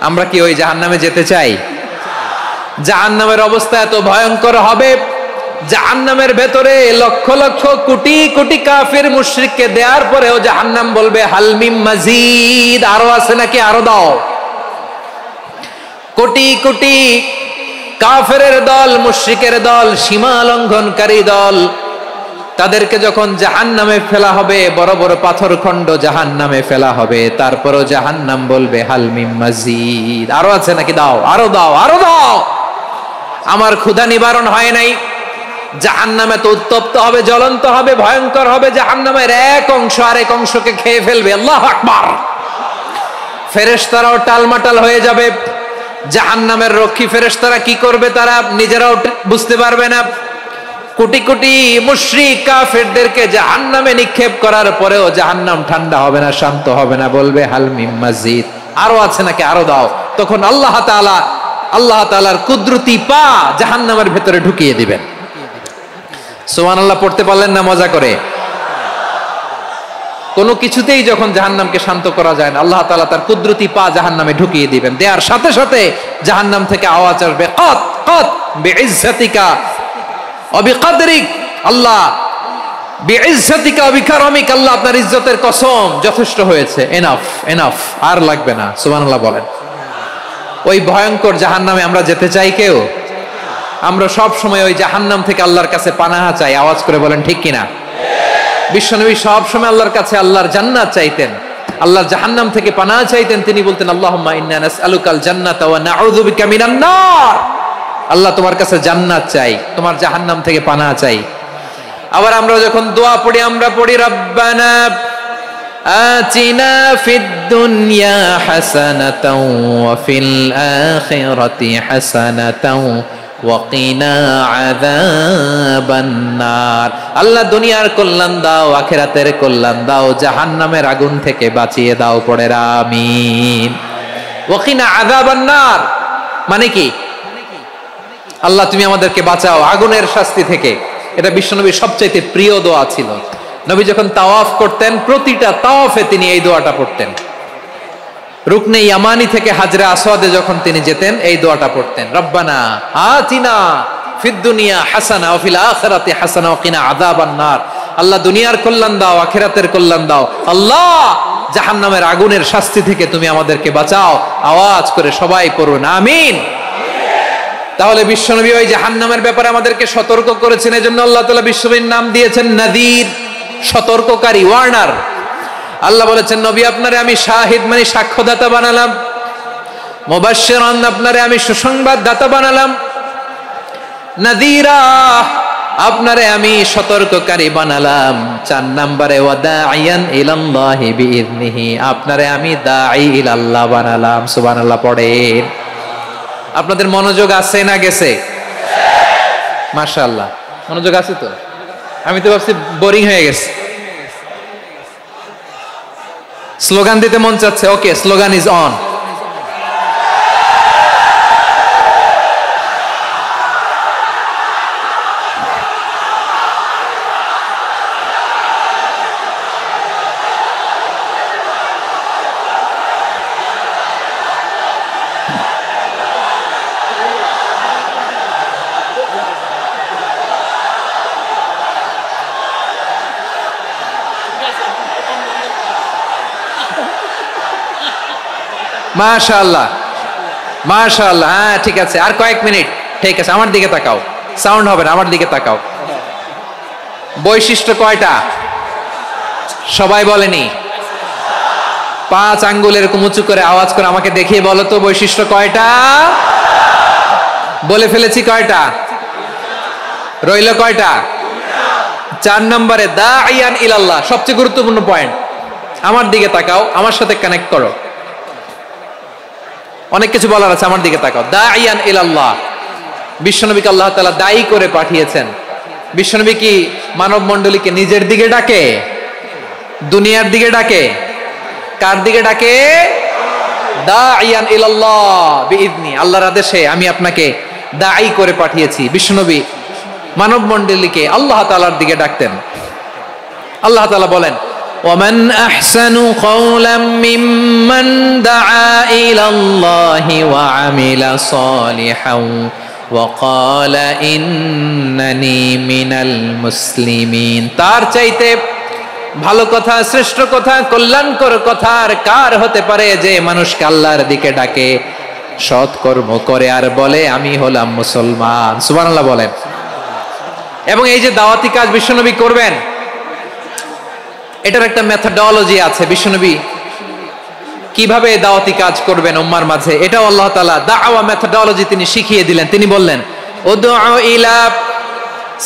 আমরা কি ওই জাহান্নামে যেতে চাই? জাহান্নামের অবস্থা এত ভয়ঙ্কর হবে, জাহান্নামের ভেতরে লক্ষ লক্ষ কোটি কোটি কাফির মুশরিককে দেওয়ার পরেও জাহান্নাম বলবে হাল মিম মাজিদ, আরো আছে নাকি, আরো দাও। কোটি কোটি কাফেরের দল, মুশরিকের দল, সীমা লঙ্ঘনকারী দল, তাদেরকে যখন জাহান্নামে ফেলা হবে, বড় বড় পাথর খণ্ড জাহান্নামে ফেলা হবে, তারপরও জাহান্নাম বলবে হাল মিম মাজিদ, আরো আছে নাকি, দাও, আরো দাও, আরো দাও। আমার ক্ষুধা নিবারণ হয় নাই। জাহান্নামে তো উত্তপ্ত হবে, জ্বলন্ত হবে, ভয়ঙ্কর হবে। জাহান্নামের এক অংশ আরেক অংশকে খেয়ে ফেলবে। আল্লাহু আকবার। ফেরেশতারাও টালমাটাল হয়ে যাবে। জাহান্নামের রক্ষী ফেরেশতারা কি করবে তারা নিজেরাও বুঝতে পারবে না। কোটি কোটি মুশরিক কাফেরদেরকে জাহান্নামে নিক্ষেপ করার পরেও জাহান্নাম ঠান্ডা হবে না, শান্ত হবে না, বলবে হাল মিম মাজিদ, আরো আছে নাকি, আরো দাও। তখন আল্লাহ তাআলার কুদরতি পা জাহান্নামের ভেতরে ঢুকিয়ে দিবেন। সুবহানাল্লাহ পড়তে পারলেন না মজা করে? কোনো কিছুতেই যখন জাহান্নামকে শান্ত করা যায় না, আল্লাহ তাআলা তার কুদরতি পা জাহান্নামে ঢুকিয়ে দিবেন। দেয়ার সাথে সাথে জাহান্নাম থেকে আওয়াজ আসবে, কাত কাত বিইজ্জাতিকা ওয়া বিকদরিক, আল্লাহ বিইজ্জাতিকা ওয়া বিকারমিক, আল্লাহ আপনার ইজ্জতের কসম, যথেষ্ট হয়েছে, এনাফ এনাফ, আর লাগবে না। সুবহানাল্লাহ বলেন। ওই ভয়ঙ্কর জাহান্নামে আমরা যেতে চাই কেউ? আমরা সব সময় ওই জাহান্নাম থেকে আল্লাহর কাছে পানাহা চাই। আওয়াজ করে বলেন ঠিক কিনা? বিশ্বনবী সব সময় আল্লাহর কাছে আল্লাহর জান্নাত চাইতেন, আল্লাহর জাহান্নাম থেকে পানাহা চাইতেন। তিনি বলতেন আল্লাহুম্মা ইন্না নাসআলুকাল জান্নাতা ওয়া নাউযু বিকা মিনান নার। আল্লাহ তোমার কাছে জান্নাত চাই, তোমার জাহান্নাম থেকে পানাহা চাই। আবার আমরা যখন দোয়া পড়ি, আমরা পড়ি রব্বানা আতিনা ফিদ দুনিয়া হাসানাতাও ওয়া ফিল আখিরাতি হাসানাতাও ওয়া কিনা আযাবান নার। আল্লাহ দুনিয়ার কল্যাণ দাও, আখিরাতের কল্যাণ দাও, জাহান্নামের আগুন থেকে বাঁচিয়ে দাও। পড়ে আমিন। ওয়া কিনা আযাবান নার মানে কি? আল্লাহ তুমি আমাদেরকে বাঁচাও আগুনের শাস্তি থেকে। এটা বিশ্বনবীর সবচাইতে প্রিয় দোয়া ছিল। নবী যখন তাওয়াফ করতেন, প্রতিটা তাওয়াফে তিনি এই দোয়াটা পড়তেন। রুকনে ইয়ামানি থেকে হাজরে আসওয়াদে যখন তিনি যেতেন, এই দোয়াটা পড়তেন, রব্বানা আতিনা ফিদ দুনিয়া হাসানা ওয়া ফিল আখিরাতি হাসানা ওয়া কিনা আযাবান নার। আল্লাহ দুনিয়ার কল্যাণ দাও, আখিরাতের কল্যাণ দাও। আল্লাহ জাহান্নামের আগুনের শাস্তি থেকে তুমি আমাদেরকে বাঁচাও। আওয়াজ করে সবাই পড়ুন আমিন। তাহলে বিশ্বনবী ওই জাহান্নামের ব্যাপারে আমাদেরকে সতর্ক করেছেন। এজন্য আল্লাহ তাআলা বিশ্বনবীর নাম দিয়েছেন নাযীর, সতর্ককারী, ওয়ার্নার। আল্লাহ বলেছেন নবী আপনারে আমি শাহিদ মানে সাক্ষ্যদাতা বানালাম, মুবাশশিরান আপনারে আমি সুসংবাদ দাতা বানালাম, নাযীরা আপনারে আমি সতর্ককারী বানালাম। 4 নম্বরে ওয়া দাঈয়ান ইলাল্লাহি বিইذনিহি, আপনারে আমি দাঈ ইলাল্লাহ বানালাম। সুবহানাল্লাহ পড়েন। আপনাদের মনোযোগ আছে না গেছে? মাশাআল্লাহ মনোযোগ আছে তো। আমি তো ভাবছি বোরিং হয়ে গেছে। স্লোগান দিতে মন চাচ্ছে। ওকে, স্লোগান ইজ অন। মাশাআল্লাহ মাশাআল্লাহ। হ্যাঁ ঠিক আছে, আর কয়েক মিনিট। ঠিক আছে, আমার দিকে তাকাও, সাউন্ড হবে না, আমার দিকে তাকাও। বৈশিষ্ট্য কয়টা সবাই বলেনি? 5 আঙ্গুল এরকম উঁচু করে আওয়াজ করে আমাকে দেখিয়ে বলো তো বৈশিষ্ট্য কয়টা? বলে ফেলেছি কয়টা? রইল কয়টা? 4 নম্বরে দাঈয়ান ইলাল্লাহ, সবচেয়ে গুরুত্বপূর্ণ পয়েন্ট। আমার দিকে তাকাও, আমার সাথে কানেক্ট করো। অনেক কিছু বলার আছে, আমার দিকে তাকাও। দাঈয়ান ইলাল্লাহ, বিশ্বনবীকে আল্লাহ তাআলা দায়ী করে পাঠিয়েছেন। বিশ্বনবী কি মানব মণ্ডলীকে নিজের দিকে ডাকে? দুনিয়ার দিকে ডাকে? কার দিকে ডাকে? দাঈয়ান ইলাল্লাহ বিইذনি, আল্লাহর আদেশে আমি আপনাকে দাঈ করে পাঠিয়েছি। বিশ্বনবী মানব মণ্ডলীকে আল্লাহ তাআলার দিকে ডাকতেন। আল্লাহ তাআলা বলেন, ومن أحسن قولا ممن دعا إلى الله وعمل صالحا وقال إنني من المسلمين। তার চাইতে ভালো কথা, শ্রেষ্ঠ কথা, কল্যাণকর কথা আর কার হতে পারে যে মানুষকে আল্লাহর দিকে ডাকে, সৎ কর্ম করে আর বলে আমি হলাম মুসলমান। সুবহানাল্লাহ বলেন। এবং এই যে দাওয়াতি কাজ বিশ্বনবী করবেন, এটার একটা মেথডোলজি আছে। বিশ্বনবী কিভাবে দাওয়াতি কাজ করবেন উম্মার মাঝে, এটাও আল্লাহ তাআলা দাওয়া মেথডোলজি তিনি শিখিয়ে দিলেন। তিনি বললেন, উদউ ইলা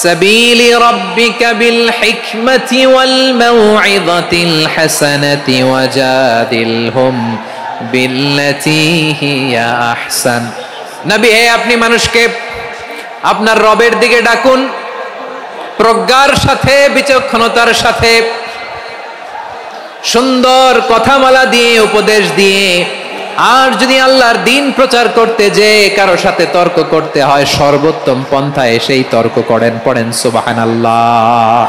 সাবিলি রাব্বিকা বিল হিকমাতি ওয়াল মাউইযাতিল হাসানাতি ওয়াজাদিলহুম বিল্লাতী হিয়া আহসান। নবী, আপনি মানুষকে আপনার রবের দিকে ডাকুন প্রজ্ঞার সাথে, বিচক্ষণতার সাথে, সুন্দর কথামালা দিয়ে, উপদেশ দিয়ে। আর যদি আল্লাহর দিন প্রচার করতে যে কারো সাথে তর্ক করতে হয়, সর্বোত্তম পন্থায় সেই তর্ক করেন। পড়েন সুবহানাল্লাহ।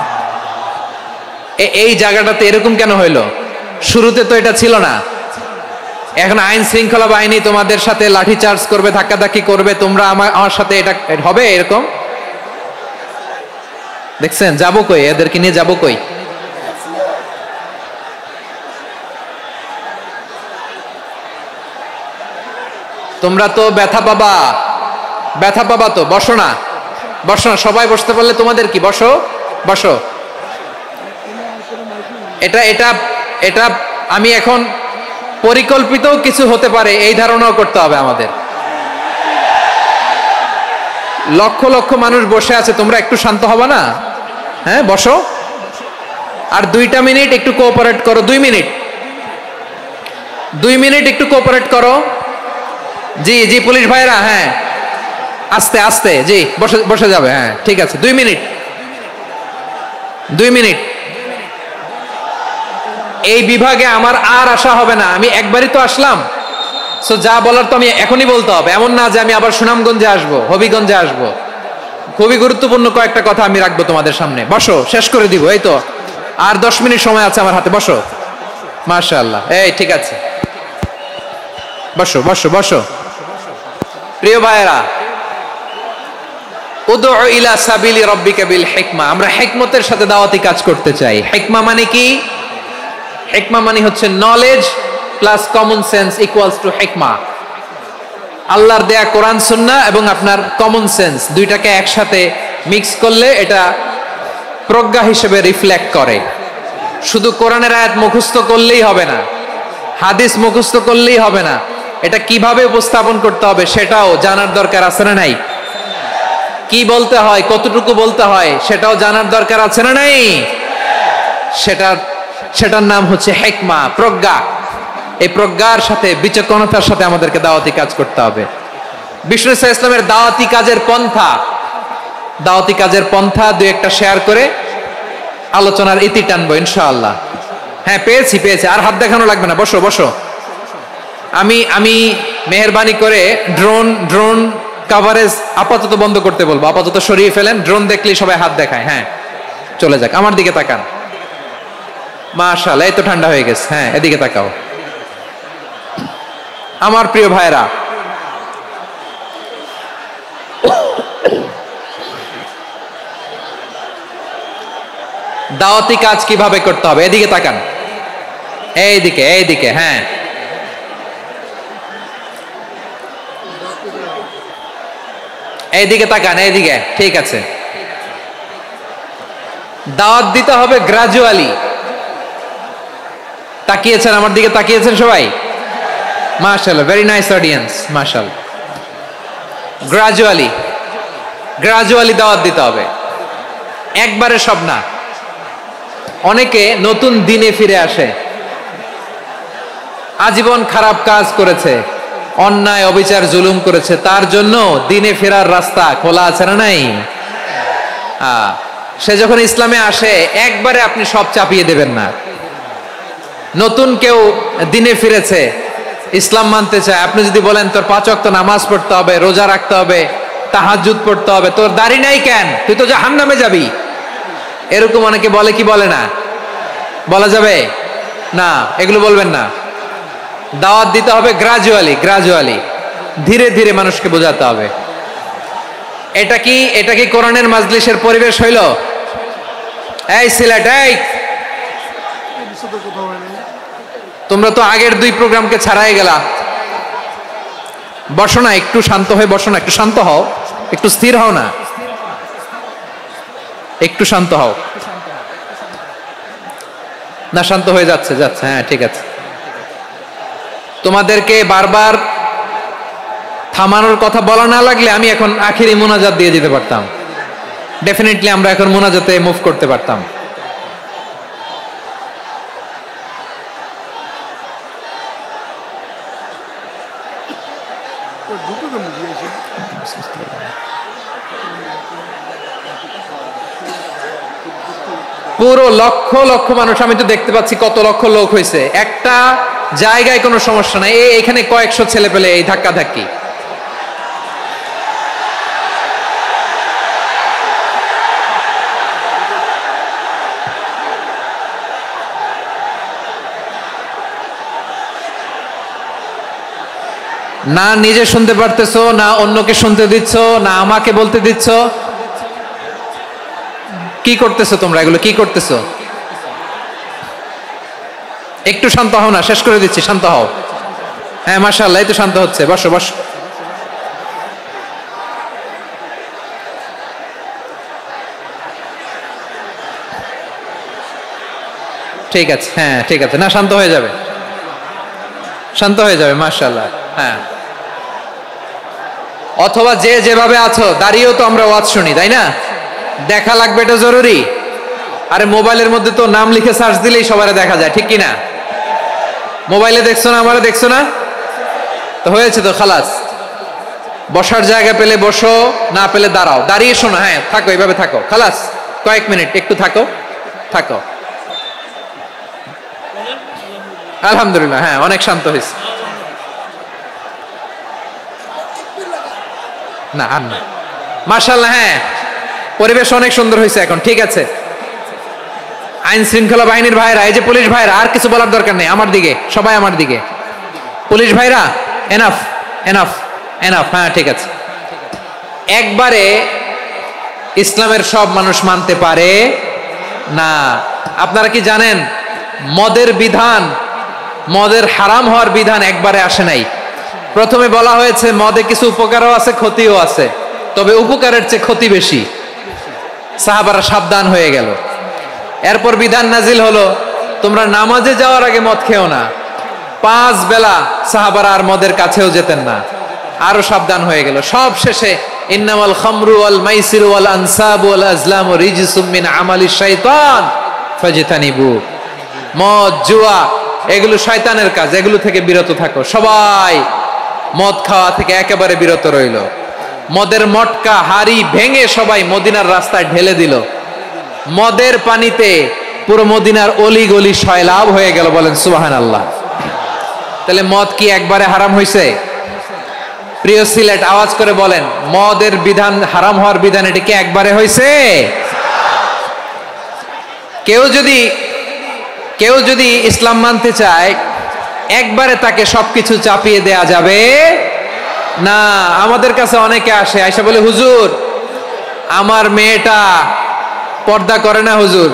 এই জায়গাটাতে এরকম কেন হইল? শুরুতে তো এটা ছিল না। এখন আইন শৃঙ্খলা বাহিনী তোমাদের সাথে লাঠি চার্জ করবে, ধাক্কাধাক্কি করবে, তোমরা আমার সাথে এটা হবে এরকম? দেখছেন যাবো কই? এদেরকে নিয়ে যাবো কই? তোমরা তো ব্যথা পাবা, ব্যথা পাবা তো। বসো না, বসো না, সবাই বসতে পারলে তোমাদের কি? বসো, বসো। এটা এটা এটা আমি এখন পরিকল্পিত কিছু হতে পারে এই ধারণাও করতে হবে আমাদের। লক্ষ লক্ষ মানুষ বসে আছে, তোমরা একটু শান্ত হবে না? হ্যাঁ, বসো। আর 2 মিনিট একটু কোঅপারেট করো। 2 মিনিট, 2 মিনিট একটু কোঅপারেট করো। জি জি পুলিশ ভাইরা, হ্যাঁ আস্তে আস্তে, জি বসে বসে যাবে। হ্যাঁ ঠিক আছে, 2 মিনিট, 2 মিনিট। এই বিভাগে আমার আর আসা হবে না, আমি একবারই তো আসলাম। সো যা বলার তো আমি এখনই বলতে হবে, এমন না যে আমি আবার সুনামগঞ্জে আসবো, হবিগঞ্জে আসবো। খুবই গুরুত্বপূর্ণ কয়েকটা কথা আমি রাখবো তোমাদের সামনে। বসো, শেষ করে দিব। এই তো আর 10 মিনিট সময় আছে আমার হাতে। বসো। মাশাআল্লাহ, এই ঠিক আছে, বসো বসো বসো। প্রিয় ভাইয়েরা, উদউ ইলা সাবিলি রাব্বিকা বিল হিকমা। আমরা হিকমতের সাথে দাওয়াতি কাজ করতে চাই। হিকমা মানে কি? হিকমা মানে হচ্ছে knowledge plus common sense equals to হিকমা। আল্লাহর দেয়া কোরআন সুন্নাহ এবং আপনার কমন সেন্স দুইটাকে একসাথে মিক্স করলে এটা প্রজ্ঞা হিসেবে রিফ্লেক্ট করে। শুধু কোরআনের আয়াত মুখস্থ করলেই হবে না, হাদিস মুখস্থ করলেই হবে না, এটা কিভাবে উপস্থাপন করতে হবে সেটাও জানার দরকার আছে না নাই? কি বলতে হয়, কতটুকু বলতে হয় সেটাও জানার দরকার আছে না নাই? সেটার নাম হচ্ছে হিকমা, প্রজ্ঞা। এই প্রজ্ঞার সাথে, বিচক্ষণতার সাথে আমাদেরকে দাওয়াতি কাজ করতে হবে। বিষ্ণু ইসলামের দাওয়াতি কাজের পন্থা 2-1টা শেয়ার করে আলোচনার ইতি টানবো ইনশাআল্লাহ। হ্যাঁ পেয়েছি। আর হাত দেখানো লাগবে না, বসো বসো। আমি মেহেরবানি করে ড্রোন কভারেজ আপাতত বন্ধ করতে বলবো, আপাতত সরিয়ে ফেলেন। ড্রোন দেখলেই সবাই হাত দেখায়। হ্যাঁ চলে যাক, আমার দিকে তাকান। মাশাআল্লাহ, এই তো ঠান্ডা হয়ে গেছে। হ্যাঁ এদিকে তাকাও। আমার প্রিয় ভাইরা, দাওয়াতি কাজ কিভাবে করতে হবে এদিকে তাকান। এইদিকে, হ্যাঁ এইদিকে তাকান, এইদিকে, ঠিক আছে। দাওয়াত দিতে হবে গ্রাজুয়ালি। তাকিয়েছেন আমার দিকে, তাকিয়েছেন সবাই? মাশাআল্লাহ, ভেরি নাইস অডিয়েন্স, মাশাআল্লাহ। গ্রাজুয়ালি দাওয়াত দিতে হবে, একবারে সব না। অনেকে নতুন দিনে ফিরে আসে, আজীবন খারাপ কাজ করেছে, অন্যায় অবিচার জুলুম করেছে, তার জন্য দিনে ফেরার রাস্তা খোলা আছে না নাই? সে যখন ইসলামে আসে একবারে আপনি সব চাপিয়ে দেবেন না। নতুন কেউ দিনে ফিরেছে, ইসলাম মানতে চায়, আপনি যদি বলেন তোর 5 ওয়াক্ত নামাজ পড়তে হবে, রোজা রাখতে হবে, তাহাজ্জুদ পড়তে হবে, তোর দাড়ি নাই কেন, তুই তো জাহান্নামে যাবি। এরকম অনেকে বলে কি বলে না? বলা যাবে না, এগুলো বলবেন না। দাওয়াত দিতে হবে গ্রাজুয়ালি, ধীরে ধীরে মানুষকে বোঝাতে হবে। এটা কি কোরআনের মাজলিসের পরিবেশ হইল? এই সিলেট, এই তোমরা তো আগের 2 প্রোগ্রামকে ছাড়াই গেলা। বসো না, একটু শান্ত হয়ে বসো না, একটু শান্ত হও, একটু স্থির হও না, একটু শান্ত হও না। শান্ত হয়ে যাচ্ছে, হ্যাঁ ঠিক আছে। তোমাদেরকে বারবার থামানোর কথা বলা না লাগলে আমি এখন আখিরি মুনাজাত দিয়ে দিতে পারতাম। ডেফিনেটলি আমরা এখন মুনাজাতে মুভ করতে পারতাম। পুরো লক্ষ লক্ষ মানুষ, আমি তো দেখতে পাচ্ছি কত লক্ষ লোক হয়েছে। একটা জায়গায় কোনো সমস্যা নাই, এখানে কয়েকশো ছেলে পেলে এই ধাক্কা ধাক্কি। না নিজে শুনতে পারতেছো, না অন্যকে শুনতে দিচ্ছ, না আমাকে বলতে দিচ্ছ। কি করতেছো তোমরা? এগুলো কি করতেছো? একটু শান্ত হও না, শেষ করে দিচ্ছি, শান্ত হও। হ্যাঁ মাশাআল্লাহ, এই তো শান্ত হচ্ছে। বসো বসো। ঠিক আছে, হ্যাঁ ঠিক আছে, না শান্ত হয়ে যাবে, শান্ত হয়ে যাবে মাশাআল্লাহ। হ্যাঁ, অথবা যে যেভাবে আছো দাঁড়িয়েও তো আমরা ওয়াজ শুনি, তাই না? দেখা লাগবে, এটা জরুরি। আরে মোবাইলের মধ্যে তো নাম লিখে সার্চ দিলেই সবারে দেখা যায়, ঠিক কি না? মোবাইলে দেখছো না, আমারে দেখছো না, তো হয়েছে তো, খালাস। বসার জায়গা পেলে বসো, না পেলে দাঁড়াও, দাঁড়িয়ে শোনো। হ্যাঁ থাকো, এইভাবে থাকো, খালাস। কয়েক মিনিট একটু থাকো। আলহামদুলিল্লাহ, হ্যাঁ অনেক শান্ত হয়েছে। না আর না, মাশাআল্লাহ, হ্যাঁ পরিবেশ অনেক সুন্দর হয়েছে এখন, ঠিক আছে। আইন শৃঙ্খলা বাহিনীর ভাইরা, এই যে পুলিশ ভাইরা, আর কিছু বলার দরকার নেই, আমার দিকে সবাই, আমার দিকে। পুলিশ ভাইরা এনাফ এনাফ এনাফ, হ্যাঁ ঠিক আছে। একবারে ইসলামের সব মানুষ মানতে পারে না। আপনারা কি জানেন মদের বিধান, মদের হারাম হওয়ার বিধান একবারে আসে নাই। প্রথমে বলা হয়েছে মদে কিছু উপকারও আছে, ক্ষতিও আছে, তবে উপকারের চেয়ে ক্ষতি বেশি। সাহাবারা সাবধান হয়ে গেল। এরপর বিধান নাজিল হলো, তোমরা নামাজে যাওয়ার আগে মদ খেও না। 5 বেলা সাহাবারা আর মদের কাছেও যেতেন না, আরো সাবধান হয়ে গেল। সব শেষে ইন্নামাল খামরু ওয়াল মাইসিরু ওয়াল আনসাবু ওয়াল আজলামু রিজসুম মিন আমালিশ শাইতান ফাজতানিবু। মদ, জুয়া এগুলো শয়তানের কাজ, এগুলো থেকে বিরত থাকো। সবাই মদ খাওয়া থেকে একেবারে বিরত রইল। মদের মটকা হাড়ি ভেঙে সবাই মদিনার রাস্তায় ঢেলে দিল। মদের পানিতে পুরো মদিনার অলি গলি সয়লাব হয়ে গেল। বলেন সুবহানাল্লাহ। তাহলে মদ কি একবারে হারাম হয়েছে? প্রিয় সিলেট, আওয়াজ করে বলেন, মদের বিধান, হারাম হওয়ার বিধান, এটা কি একবারে হয়েছে? কেউ যদি ইসলাম মানতে চায়, একবারে তাকে সবকিছু চাপিয়ে দেয়া যাবে না। আমাদের কাছে অনেকে আসে, আয়সা বলে, হুজুর আমার মেয়েটা পর্দা করে না, হুজুর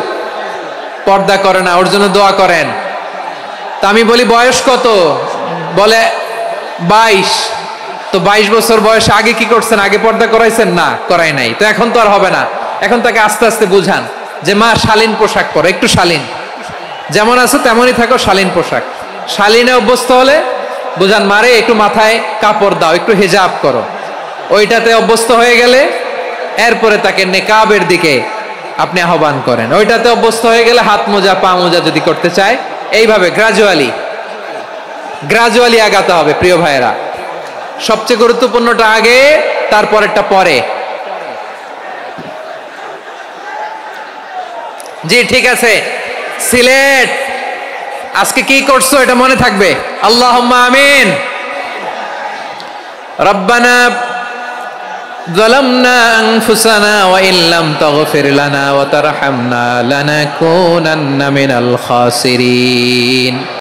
পর্দা করে না, ওর জন্য দোয়া করেন। তা আমি বলি বয়স কত? বলে 22। তো 22 বছর বয়সে আগে কি করছেন? আগে পর্দা করাইছেন? না, করাই নাই। তো এখন তো আর হবে না। এখন তাকে আস্তে আস্তে বুঝান যে মা শালীন পোশাক পরো, একটু শালীন, যেমন আছো তেমনই থাকো, শালীন পোশাক। শালীনে অভ্যস্ত হলে বুঝান, মারে একটু মাথায় কাপড় দাও, একটু হিজাব করো। ওইটাতে অভ্যস্ত হয়ে গেলে এরপরে তাকে নেকাবের দিকে আপনি আহ্বান করেন। ওইটাতে অভ্যস্ত হয়ে গেলে হাত মোজা, পা মোজা যদি করতে চায়, এইভাবে গ্রাজুয়ালি আগাতে হবে। প্রিয় ভাইয়েরা, সবচেয়ে গুরুত্বপূর্ণটা আগে, তারপরেরটা পরে। জি ঠিক আছে। সিলেট আজকে কি করছো এটা মনে থাকবে। আল্লাহুম্মা আমিন। রব্বানা ظلمنا أنفسنا وإن لم تغفر لنا وترحمنا لنكونن من الخاسرين